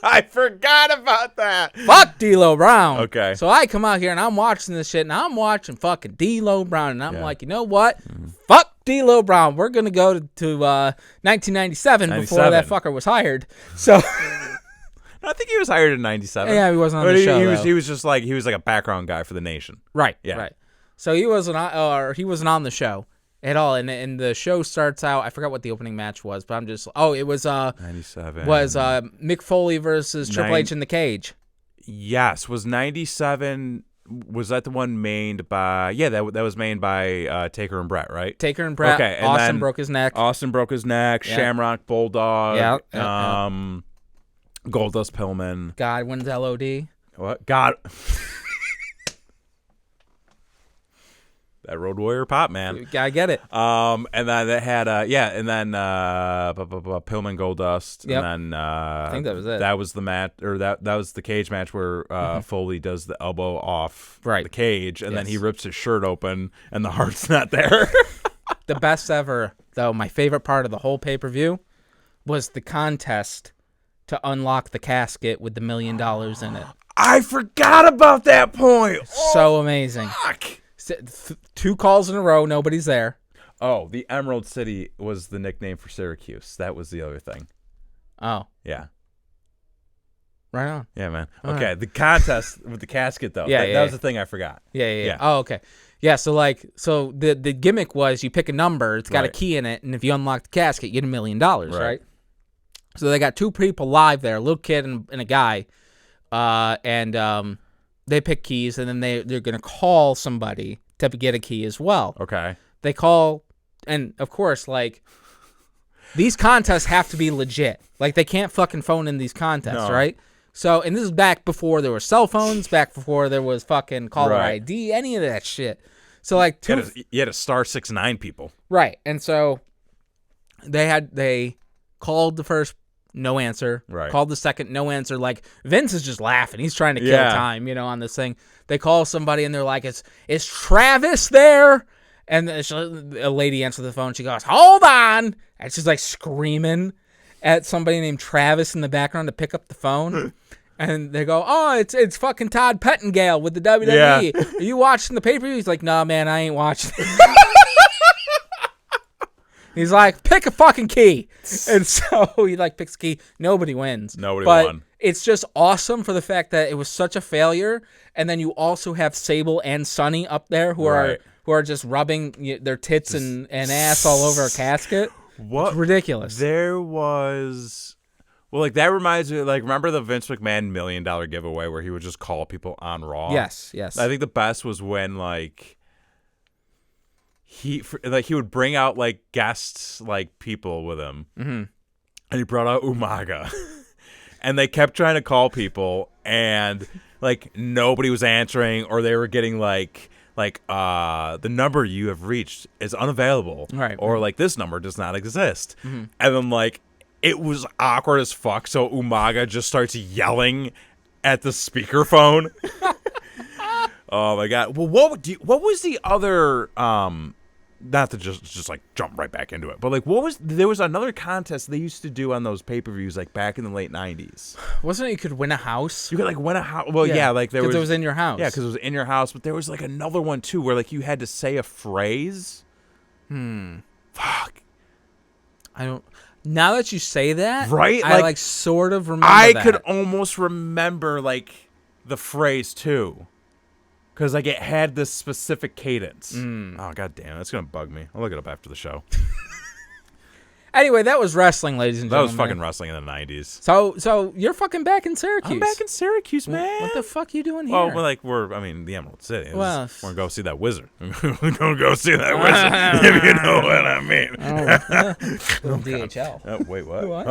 I forgot about that. Fuck D'Lo Brown. Okay. So I come out here and I'm watching this shit and I'm watching fucking D'Lo Brown and I'm Yeah. like, you know what? Fuck D'Lo Brown. We're gonna go to 1997 before that 97. fucker was hired. So No, I think he was hired in '97. Yeah, he wasn't on But the show. He was just like a background guy for the Nation. Right. Yeah. Right. So he wasn't on the show at all, and the show starts out. I forgot what the opening match was, but I'm just it was 97 Mick Foley versus Triple H in the cage. Yes, was 97. Was that the one mained by? Yeah, that was mained by Taker and Brett, right? Taker and Brett. Okay, and Austin then broke his neck. Austin broke his neck. Yeah. Shamrock, Bulldog. Yeah. Goldust Pillman. Godwin's LOD. What? God. That Road Warrior pop, man. I get it. And then they had and then Pillman Goldust. Yep. And then I think that was it. That was the match, or that was the cage match where Foley does the elbow off Right. the cage, and then Yes. he rips his shirt open, and the heart's not there. The best ever, though, my favorite part of the whole pay-per-view was the contest to unlock the casket with the $1 million in it. I forgot about that point. So amazing. Fuck. 2 calls in a row, nobody's there. Oh, the Emerald City was the nickname for Syracuse. That was the other thing. Oh, Yeah. right on. Yeah, man. All Okay, right. the contest with the casket, though. Yeah, that was the thing I forgot. Yeah. Yeah. Oh, okay. Yeah, so the gimmick was you pick a number, it's got a Right. key in it, and if you unlock the casket, you get $1 million, right? So they got 2 people live there, a little kid and a guy, and they pick keys, and then they're gonna call somebody to get a key as well. Okay. They call, and of course, like, these contests have to be legit. Like, they can't fucking phone in these contests, No. right? So, and this is back before there were cell phones, back before there was fucking caller Right. ID, any of that shit. So, like, You had to star 6'9" people. right. And so they called the first, no answer. Right. Called the second, no answer. Like, Vince is just laughing. He's trying to kill Yeah. time, on this thing. They call somebody and they're like, is Travis there? And a lady answers the phone. She goes, hold on. And she's like screaming at somebody named Travis in the background to pick up the phone. And they go, oh, it's fucking Todd Pettingale with the WWE. Yeah. Are you watching the pay-per-view? He's like, no, man, I ain't watching it. He's like, pick a fucking key. And so he picks a key. Nobody wins. Nobody but won. It's just awesome for the fact that it was such a failure. And then you also have Sable and Sonny up there who Right. are just rubbing their tits and ass all over a casket. What? It's ridiculous. There was... Well, that reminds me, remember the Vince McMahon $1 million giveaway where he would just call people on Raw? Yes. I think the best was when, he would bring out, guests, people with him. Mm-hmm. And he brought out Umaga. And they kept trying to call people, and, nobody was answering, or they were getting, the number you have reached is unavailable. Right. Or, this number does not exist. Mm-hmm. And then, it was awkward as fuck, so Umaga just starts yelling at the speakerphone. Oh, my God. Well, what was the other... not to just jump right back into it, but there was another contest they used to do on those pay-per-views back in the late 90s. Wasn't it you could win a house? You could win a house. Well, yeah, there because it was in your house. Yeah, because it was in your house, but there was another one too where you had to say a phrase. Fuck. I don't. Now that you say that, Right? I sort of remember. I that. could almost remember the phrase too. Because it had this specific cadence. Oh, god damn, that's gonna bug me. I'll look it up after the show. Anyway, that was wrestling, ladies and That gentlemen. was fucking wrestling in the 90s. So you're fucking back in Syracuse. I'm back in Syracuse, man. What the fuck you doing here? Well, the Emerald City. Well, We're gonna go see that wizard. We're gonna go see that wizard, if you know what I mean. Little DHL. Oh, wait, what? What?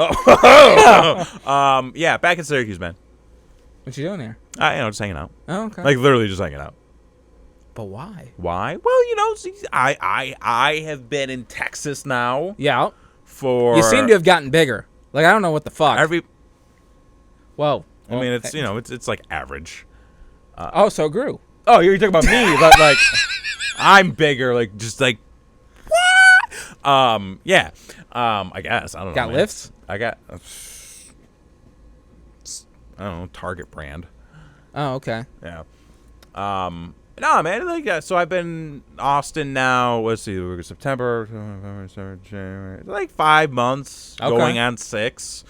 Oh. Yeah, back in Syracuse, man. What you doing here? Just hanging out. Oh, okay. Literally just hanging out. But why? Why? Well, see, I have been in Texas now Yeah. for... You seem to have gotten bigger. I don't know what the fuck. Whoa. I mean, it's it's average. So it grew. Oh, you're talking about me, but I'm bigger, what? Yeah. I guess I don't know. Got man. lifts? I got. I don't know, Target brand. Oh, okay. Yeah. No, man. So I've been Austin now. Let's see, we're September, January, 5 months, Okay. going on 6.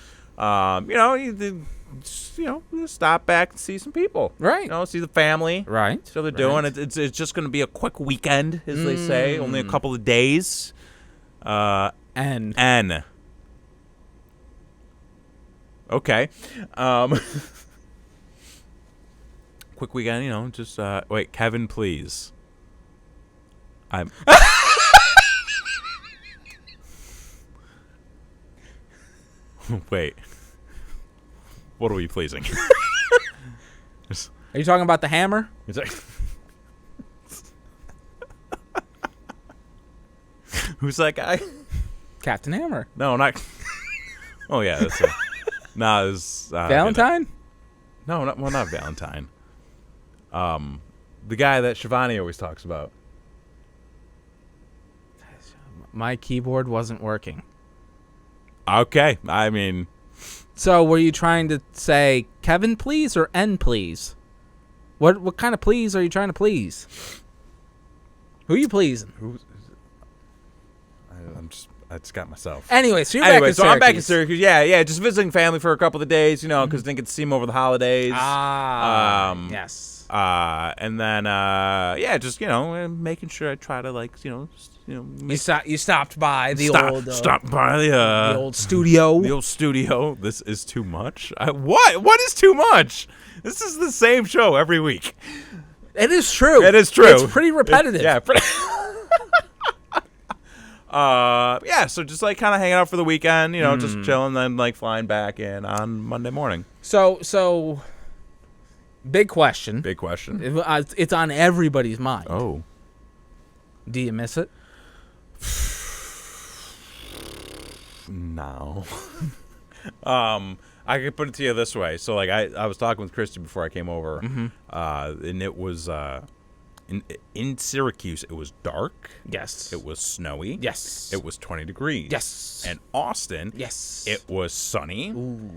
just, stop back and see some people. Right. See the family. Right. So they're doing it. It's just going to be a quick weekend, as they say. Only a couple of days. N. Okay. Quick weekend, just wait, Kevin, please. I'm Wait. What are we pleasing? Are you talking about the hammer? It's like Who's that guy? Captain Hammer. No, not. Oh yeah, that's it. Nah, it's Valentine? No, not Valentine. The guy that Shivani always talks about. My keyboard wasn't working. Okay, I mean, So were you trying to say Kevin, please, or N, please? What kind of please are you trying to please? Who are you pleasing? I just got myself. Anyway, so you're back in Syracuse. I'm back in Syracuse. Yeah, just visiting family for a couple of days, because didn't get to see them over the holidays. Yes. And then just making sure I try to You stopped by the stop by the old studio. The old studio. This is too much. What is too much? This is the same show every week. It is true. It is true. It's pretty repetitive. Pretty. So just kind of hanging out for the weekend, just chilling, then flying back in on Monday morning. So big question. Big question. It's on everybody's mind. Oh. Do you miss it? No. I could put it to you this way. So I was talking with Christy before I came over, and it was in Syracuse. It was dark. Yes. It was snowy. Yes. It was 20 degrees. Yes. And Austin. Yes. It was sunny. Ooh.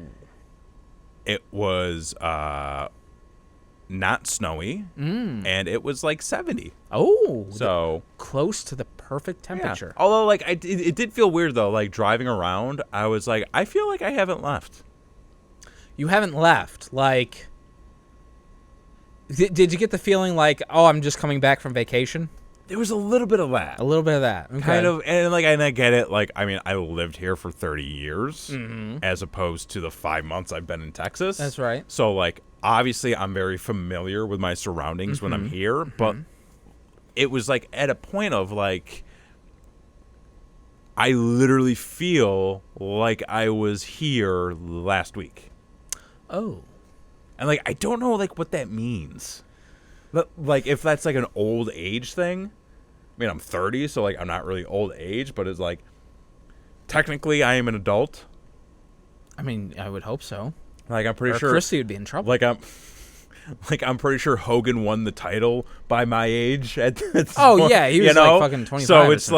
It was not snowy, and it was 70. Oh, so close to the perfect temperature. Yeah. Although it did feel weird though. Driving around, I was I feel like I haven't left. You haven't left. Did you get the feeling I'm just coming back from vacation? There was a little bit of that. A little bit of that. Okay. Kind of, and I get it. I lived here for 30 years, as opposed to the 5 months I've been in Texas. That's right. So obviously I'm very familiar with my surroundings when I'm here, but it was at a point of I literally feel like I was here last week. Oh. And I don't know what that means. But if that's an old age thing. I mean, I'm 30, so I'm not really old age, but it's technically I am an adult. I mean, I would hope so. I'm pretty sure Christy would be in trouble. I'm pretty sure Hogan won the title by my age at this Oh point, yeah, he was fucking 25. So it's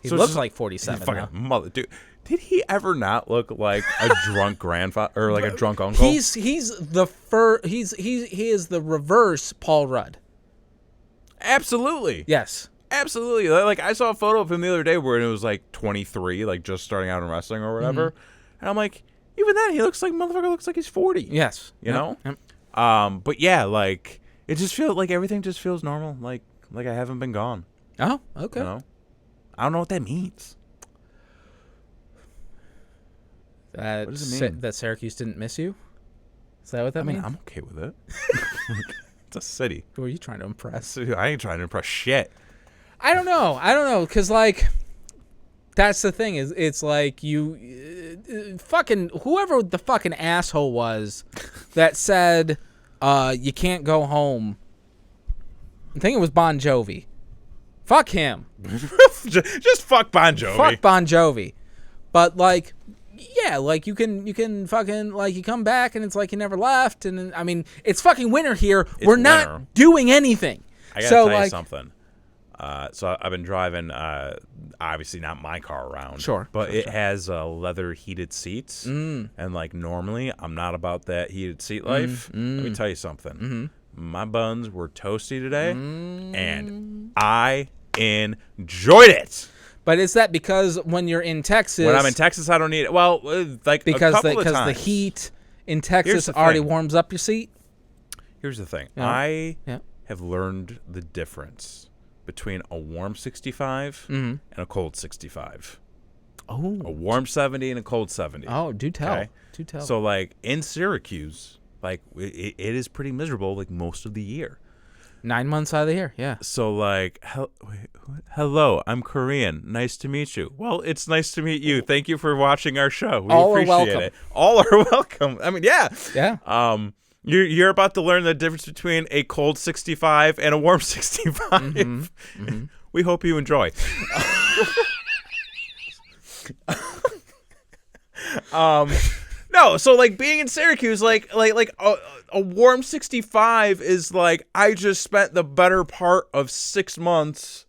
he looks like 47. Fucking mother, dude. Did he ever not look like a drunk grandfather or a drunk uncle? He is the reverse Paul Rudd. Absolutely. Yes. Absolutely. I saw a photo of him the other day where it was 23, just starting out in wrestling or whatever. And I'm even then he looks motherfucker looks like he's 40. Yes. You know? Yep. But yeah, it just feels everything just feels normal. Like I haven't been gone. Oh, okay. I don't know what that means. What does it mean? That Syracuse didn't miss you? Is that what that means? I'm okay with it. It's a city. Who are you trying to impress? I ain't trying to impress shit. I don't know, because that's the thing is it's you fucking whoever the fucking asshole was that said you can't go home. I think it was Bon Jovi. Fuck him. Just fuck Bon Jovi. Fuck Bon Jovi. But yeah, you can fucking you come back and it's you never left, and I mean it's fucking winter here. We're not doing anything. I gotta tell you something. So I've been driving, obviously not my car around. Sure. But it has leather heated seats. And normally I'm not about that heated seat life. Let me tell you something. My buns were toasty today, and I enjoyed it. But is that because when you're in Texas? When I'm in Texas, I don't need it. Well, because a couple of times. the heat in Here's Texas the already thing. warms up your seat. Here's the thing. Yeah. I Yeah. have learned the difference between a warm 65 and a cold 65. A Oh. warm 70 and a cold 70. Oh, do tell. Okay. Do tell. So, like, in Syracuse, like, it is pretty miserable, like, most of the year. 9 months out of the year. Yeah. So, like, hello, I'm Korean. Nice to meet you. Well, it's nice to meet you. Thank you for watching our show. We All are appreciate welcome. it. All are welcome. I mean, yeah. Yeah. You're about to learn the difference between a cold 65 and a warm 65. We hope you enjoy. No, so like being in Syracuse, like a warm 65 is like I just spent the better part of 6 months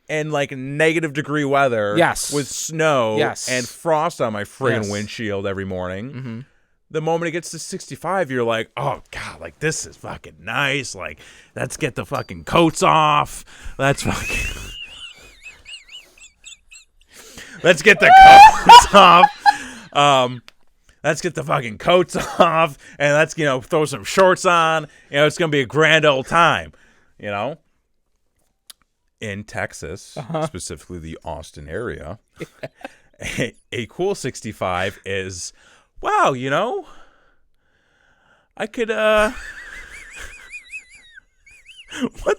in like -degree weather, Yes. with snow, Yes. and frost on my friggin' Yes. windshield every morning. The moment it gets to 65, you're like, oh god, like this is fucking nice. Like, let's get the fucking coats off. Let's fucking let's get the coats off. Let's get the fucking coats off, and let's, throw some shorts on. It's going to be a grand old time, In Texas, specifically the Austin area, a cool 65 is, wow, I could, what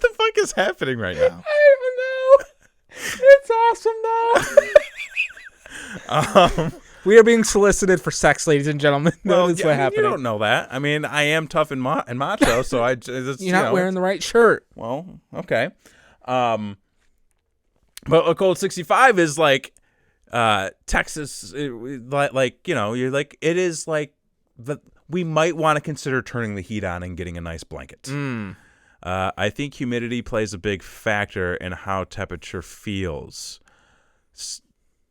the fuck is happening right now? I don't know. It's awesome, though. We are being solicited for sex, ladies and gentlemen. Well, That's yeah, what's happening. You don't know that. I mean, I am tough and macho, so it's, You're not wearing the right shirt. Well, okay. But a cold 65 is like Texas, you're like, it is like we might want to consider turning the heat on and getting a nice blanket. I think humidity plays a big factor in how temperature feels.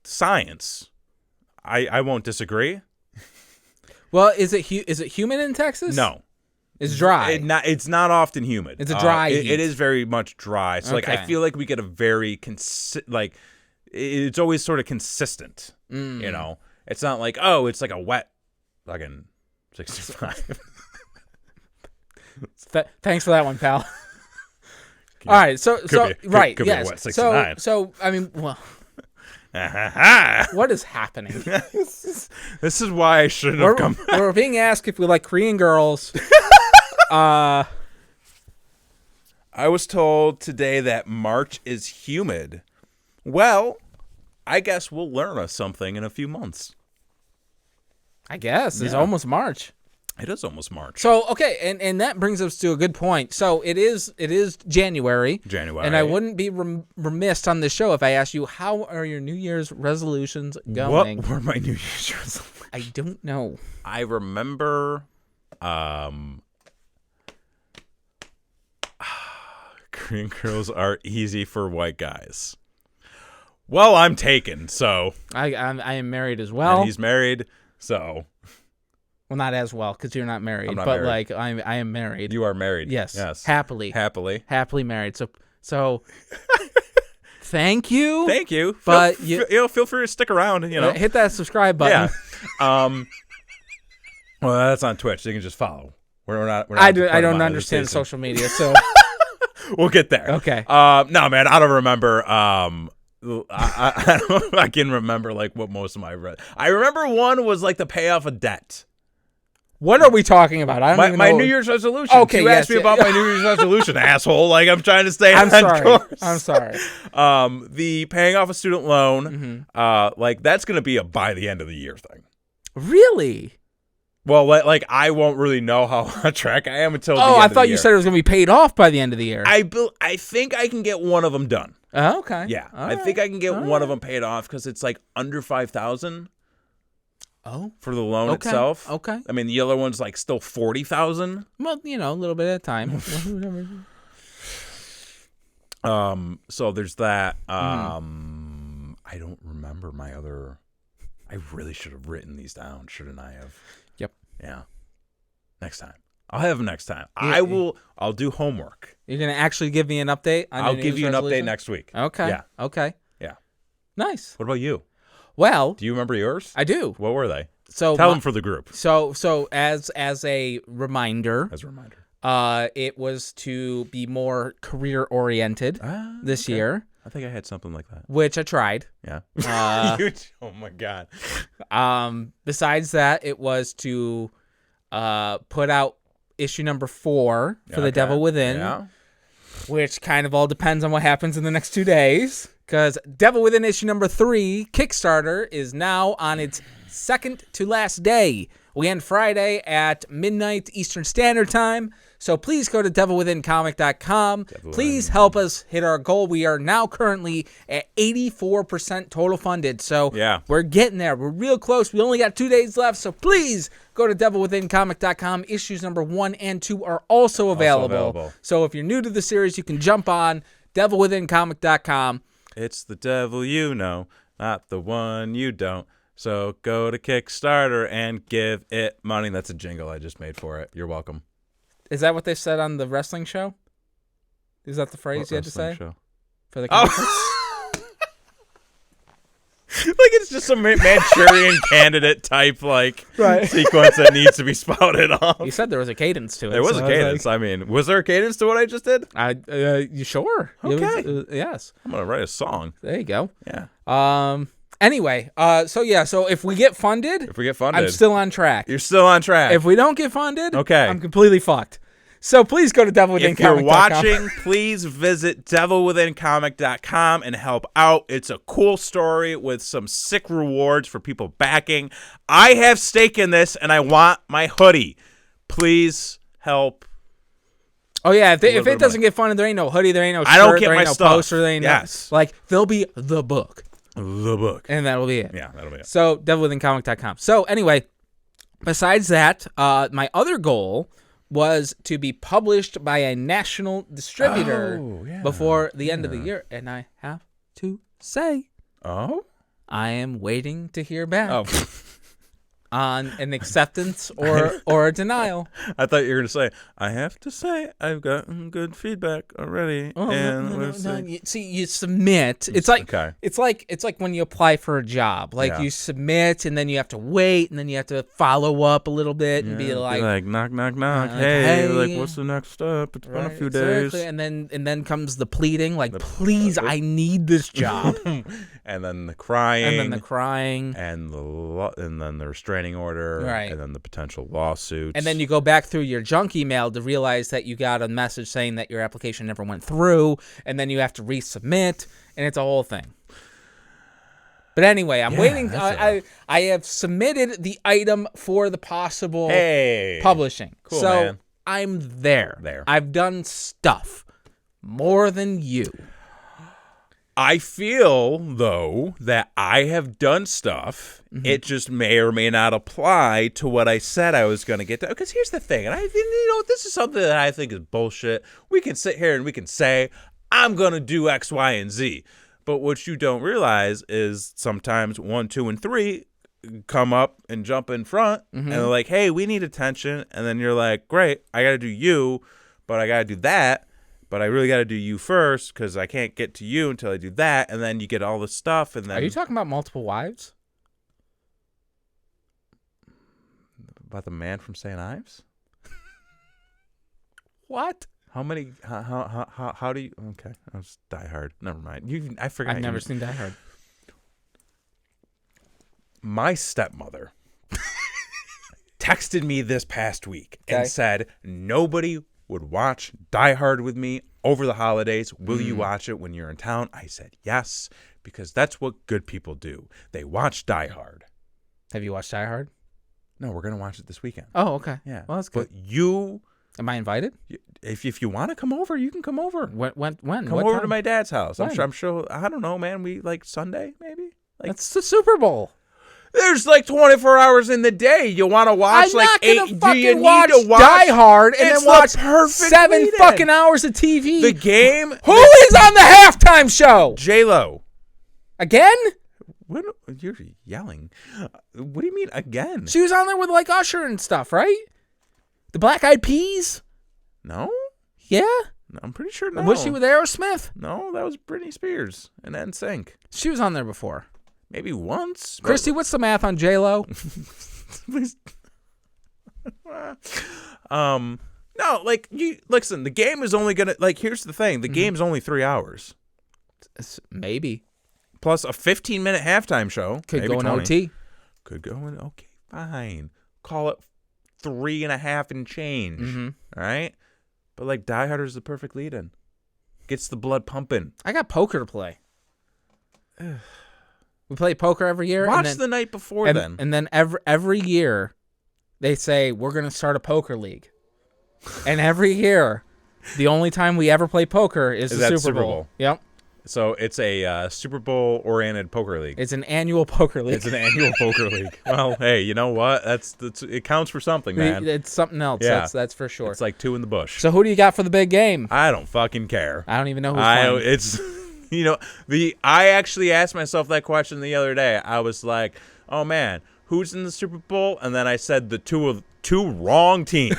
Science. I won't disagree. Well, is it humid in Texas? No. It's dry. It's not often humid. It's a dry heat. It is very much dry. So like I Okay. feel like we get a very it's always sort of consistent. It's not like, oh, it's like a wet fucking 65. Thanks for that one, pal. All right, Could be a yes. wet 69. So I mean, well, what is happening? This is why I shouldn't have come. We're being asked if we like Korean girls. I was told today that March is humid. Well, I guess we'll learn us something in a few months. I guess it's Yeah. almost March. It is almost March. So okay, and that brings us to a good point. So it is January. January. And I wouldn't be remiss on this show if I asked you, how are your New Year's resolutions going? What were my New Year's resolutions? I don't know. I remember Korean girls are easy for white guys. Well, I'm taken, so. I am married as well. And he's married, so. Well, not as well because you're not married. I'm not but married. like I am married. You are married. Yes. Yes. Happily Happily. married. So thank you. Thank you. But feel free to stick around, hit that subscribe button. Yeah. Well, that's on Twitch. So you can just follow. We're not I putting don't them on understand this social media, so We'll get there. Okay. No, man, I don't remember. I can remember like what most of my I remember one was like the payoff of debt. what are we talking about? I don't even My know. New Year's resolution. Okay, you asked yes, me about my New Year's resolution, asshole. Like I'm trying to stay I'm on sorry. course. I'm sorry. The paying off a student loan, Mm-hmm. like that's gonna be a by the end of the year thing. Really? Well, like I won't really know how on track I am until. Oh, the end I of the thought you year. said it was going to be paid off by the end of the year. I think I can get one of them done. Oh, okay. Yeah, All I think right. I can get one of them paid off because it's like under 5,000 Oh, for the loan okay. itself. Okay. I mean, the other one's like still 40,000. Well, a little bit at a time. So there's that. Mm-hmm. I don't remember my other. I really should have written these down, shouldn't I have? Yep. Yeah. Next time. I'll have them next time. Yeah. I'll do homework. You're going to actually give me an update on I'll your New give Year's you an resolution? update next week. Okay. Yeah. Okay. Yeah. Nice. What about you? Well, Do you remember yours? I do. What were they? So Tell them for the group. So as a reminder, As a reminder. it was to be more career oriented this year, I think I had something like that. which I tried. Yeah. Oh my God. Besides that, it was to put out issue number 4 for The Devil Within, Yeah. which kind of all depends on what happens in the next 2 days. Because Devil Within issue number 3 Kickstarter is now on its second to last day. We end Friday at midnight Eastern Standard Time. So please go to devilwithincomic.com. Please help us hit our goal. We are now currently at 84% total funded. So Yeah. we're getting there. We're real close. We only got 2 days left. So please go to devilwithincomic.com. Issues number 1 and 2 are also available. So if you're new to the series, you can jump on devilwithincomic.com. It's the devil you know, not the one you don't. So go to Kickstarter and give it money. That's a jingle I just made for it. You're welcome. Is that what they said on the wrestling show? Is that the phrase What you had to say? wrestling show? For the conference? Like it's just some Manchurian candidate type Right. sequence that needs to be spouted off. You said there was a cadence to it. There was so a I cadence. I mean, was there a cadence to what I just did? you sure? Okay. Yes. I'm gonna write a song. There you go. Yeah. Anyway, so if we get funded, If we get funded, I'm still on track. you're still on track. If we don't get funded, Okay. I'm completely fucked. So please go to devilwithincomic.com. If you're watching, please visit devilwithincomic.com and help out. It's a cool story with some sick rewards for people backing. I have stake in this, and I want my hoodie. Please help. Oh yeah, if bit it of doesn't get funded, there ain't no hoodie, there ain't no shirt, I don't get there ain't my no stuff. poster, there ain't Yes. no, there'll be the book, The book. and that'll be it. Yeah, that'll be it. So devilwithincomic.com. So anyway, besides that, my other goal was to be published by a national distributor before the end of the year, and I have to say, Oh? I am waiting to hear back Oh. on an acceptance or a denial. I thought you were going to say, I have to say, I've gotten good feedback already. Oh, and no, we'll see. You submit. It's like Okay. it's like when you apply for a job. Like Yeah. you submit, and then you have to wait, and then you have to follow up a little bit and be like, knock, knock, knock. like, Hey, hey. like, what's the next step? It's been a right, few days. exactly. And then comes the pleading, like, please, I need this job, And then the crying. and then the crying, and then the restraining order, Right. and then the potential lawsuits, and then you go back through your junk email to realize that you got a message saying that your application never went through, and then you have to resubmit, and it's a whole thing. But anyway, I'm waiting. I have submitted the item for the possible publishing. Cool, so man. I'm there. I've done stuff more than you. I feel though that I have done stuff. Mm-hmm. It just may or may not apply to what I said I was going to get to. Because here's the thing, and this is something that I think is bullshit. We can sit here and we can say I'm going to do X, Y, and Z. But what you don't realize is sometimes 1, 2, and 3 come up and jump in front, and they're like, hey, we need attention. And then you're like, great, I got to do you, but I got to do that. But I really got to do you first because I can't get to you until I do that. And then you get all this stuff. And then Are you talking about multiple wives? about the man from St. Ives? What? How many? How do you? Okay, I was Die Hard. Never mind. I forgot. I've never seen Die Hard. My stepmother texted me this past week Okay. and said nobody would watch Die Hard with me over the holidays. Will you watch it when you're in town? I said yes, because that's what good people do. They watch Die Hard. Have you watched Die Hard? No, we're gonna watch it this weekend. Oh, okay. Yeah, Well, that's good. But you, Am I invited? if you want to come over, you can come over. When? Come What over time? to my dad's house. When? I'm sure. I don't know, man. We like Sunday, maybe. Like That's the Super Bowl. there's like 24 hours in the day. You want to watch I'm like not 8? gonna Do fucking you need watch to watch Die Hard and It's then watch the perfect 7 lead-in. fucking hours of TV. the game? Who is on the halftime show? J-Lo. Again? What? You're yelling. What do you mean again? She was on there with like Usher and stuff, right? The Black Eyed Peas? No, Yeah? I'm pretty sure no. Was she with Aerosmith? No, that was Britney Spears and NSYNC. She was on there before. Maybe once. but- Christy, what's the math on J-Lo? Please. No, like you listen. The game is only gonna like. Here's the thing: the game's only 3 hours, Maybe plus a 15-minute halftime show. could maybe go in 20. OT. Could go in. Okay, fine. Call it 3.5 and change. All right, but like Die Hard is the perfect lead-in. Gets the blood pumping. I got poker to play. We play poker every year. Watch and then, the night before and, then. and then every year, they say we're gonna start a poker league, and every year, the only time we ever play poker is the that Super Bowl. Yep, So it's a Super Bowl-oriented poker league. it's an annual poker league. It's an annual poker league. Well, hey, you know what? That's it counts for something, man. It's something else. Yeah. That's for sure. It's like 2 in the bush. So who do you got for the big game? I don't fucking care. I don't even know who's playing. It's I actually asked myself that question the other day. I was like, oh man, who's in the Super Bowl? And then I said the two wrong teams.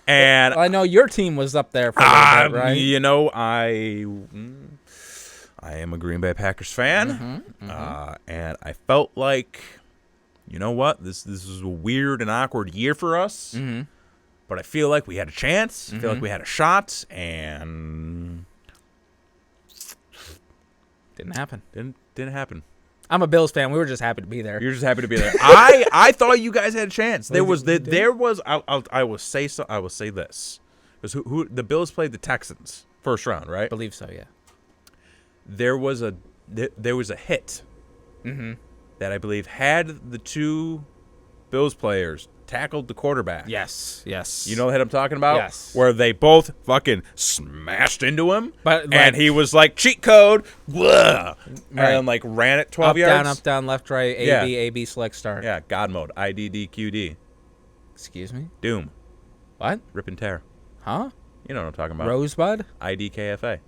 And I know your team was up there for a little bit, right? you know, I am a Green Bay Packers fan, and I felt like, you know what, this is a weird and awkward year for us, but I feel like we had a chance. I feel like we had a shot, and Didn't happen. didn't happen. I'm a Bills fan. We were just happy to be there. You're just happy to be there. I thought you guys had a chance. There was. I will say so. I will say this, because who the Bills played the Texans first round, right? I believe so, yeah. There was a hit that I believe had the two Bills players tackled the quarterback. Yes. You know what I'm talking about? Yes. Where they both fucking smashed into him, But, and he was like, cheat code, blah, Right. and like ran it 12 Up, yards. up, down, left, right, A, Yeah. B, A, B, select, start. Yeah, God mode, IDDQD, Excuse me? Doom, What? rip and tear. Huh? You know what I'm talking about? Rosebud? IDKFA.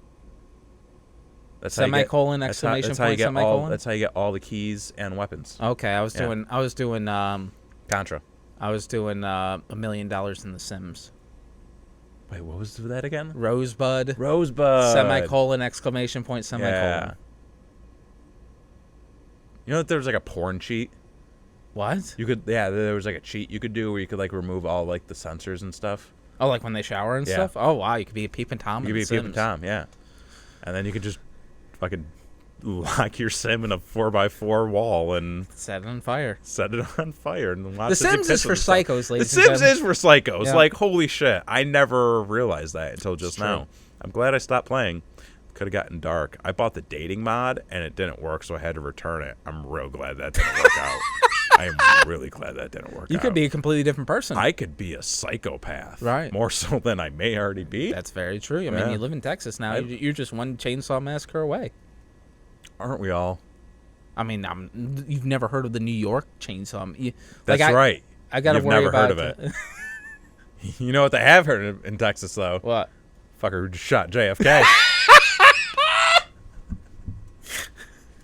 That's Semicolon, that's how- exclamation that's how you point, get semicolon? That's how you get all the keys and weapons. Okay, I was Yeah. doing Contra. $1 million in The Sims. Wait, what was that again? Rosebud, Rosebud. semicolon, exclamation point, semicolon. Yeah. You know that there was like a porn cheat? What? There was like a cheat you could do where you could like remove all like the sensors and stuff. Oh, like when they shower and Yeah. stuff? Oh, wow, you could be a peeping Tom. You could be a peeping Tom, yeah. And then you could just fucking lock your sim in a 4x4 wall and Set it on fire. set it on fire and watch The it Sims is piss for and stuff. psychos, The ladies and Sims gentlemen. is for psychos. Yeah. Like, holy shit. I never realized that until just true. now. I'm glad I stopped playing. Could have gotten dark. I bought the dating mod and it didn't work, so I had to return it. I'm real glad that didn't work out. I am really glad that didn't work out. You could be a completely different person. I could be a psychopath. Right. More so than I may already be. That's very true. I mean, Yeah. you live in Texas now. You're just one chainsaw massacre away. Aren't we all? I mean, you've never heard of the New York chainsaw? That's right. I got to You've worry never about heard of it. You know what they have heard in Texas, though? What? Fucker who just shot JFK.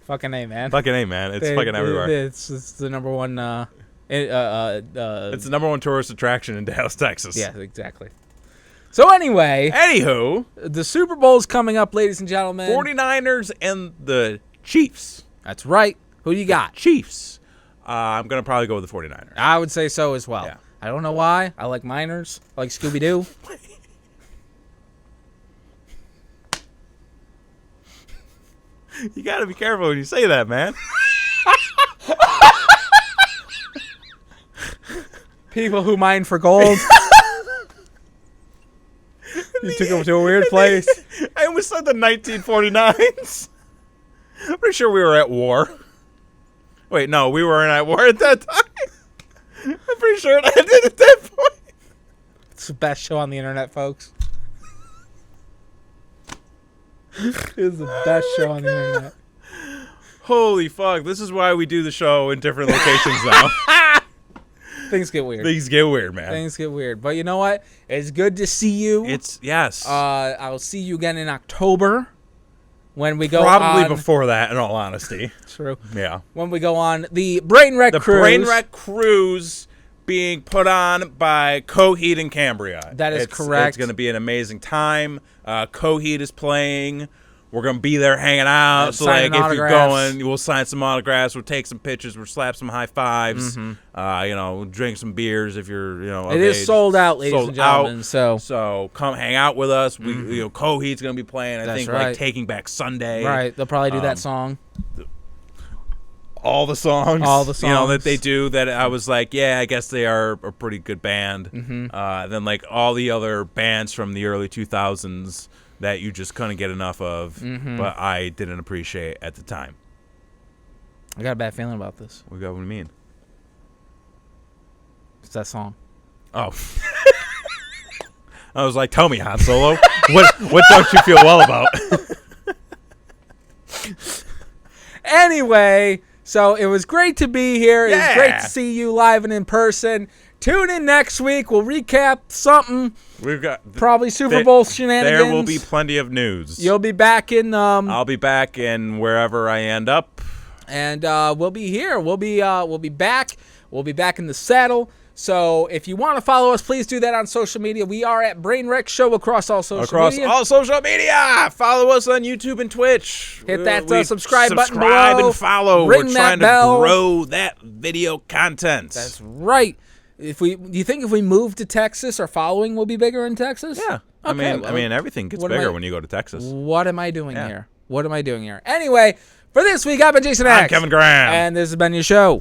Fucking A, man. Fucking A, man. It's fucking everywhere. It's the number one. It's the number one tourist attraction in Dallas, Texas. Yeah, exactly. So anyway, Anywho, the Super Bowl's coming up, ladies and gentlemen. 49ers and the Chiefs. That's right. Who you got? Chiefs. I'm going to probably go with the 49ers. I would say so as well. Yeah. I don't know why. I like miners. I like Scooby-Doo. You got to be careful when you say that, man. People who mine for gold. You took them to a weird place. I almost said the 1949s. I'm pretty sure we were at war. Wait, no, we weren't at war at that time. I'm pretty sure it ended at that point. It's the best show on the internet, folks. It's the best show on the internet. Holy fuck, this is why we do the show in different locations now. Things get weird. Things get weird, man. Things get weird. But you know what? It's good to see you. Yes. I'll see you again in October when we go Probably on. before that, in all honesty. True. Yeah. When we go on the Brainwreck The Cruise. Brainwreck Cruise being put on by Coheed and Cambria. That is correct. It's going to be an amazing time. Coheed is playing We're gonna be there hanging out. So like, signing if you're autographs. going, we'll sign some autographs. We'll take some pictures. We'll slap some high fives. Mm-hmm. We'll drink some beers if you're, of It is age. sold out, ladies Sold and gentlemen. out. So So come hang out with us. We, Coheed's gonna be playing. I That's think right. like Taking Back Sunday. right, they'll probably do that song. All the songs that they songs. do, that I was like, yeah, I guess they are a pretty good band. Then like all the other bands from the early 2000s that you just couldn't get enough of, but I didn't appreciate at the time. I got a bad feeling about this. What do you mean? It's that song. Oh. I was like, tell me, Han Solo, what don't you feel well about? Anyway, so it was great to be here. It was Yeah. great to see you live and in person. Tune in next week. We'll recap something. We've got Probably Super Bowl shenanigans. There will be plenty of news. You'll be back in I'll be back in wherever I end up. and we'll be here. We'll be back. We'll be back in the saddle. So if you want to follow us, please do that on social media. We are at Brainwreck Show across all social media. All social media. Follow us on YouTube and Twitch. Hit that We subscribe button subscribe below. and follow. Ring We're that trying bell. to grow that video content. That's right. Do you think if we move to Texas, our following will be bigger in Texas? yeah. Okay, I mean, everything gets what am bigger I- when you go to Texas. What am I doing Yeah. here? What am I doing here? Anyway, for this week, I've been Jason X. I'm Kevin Graham. And this has been your show.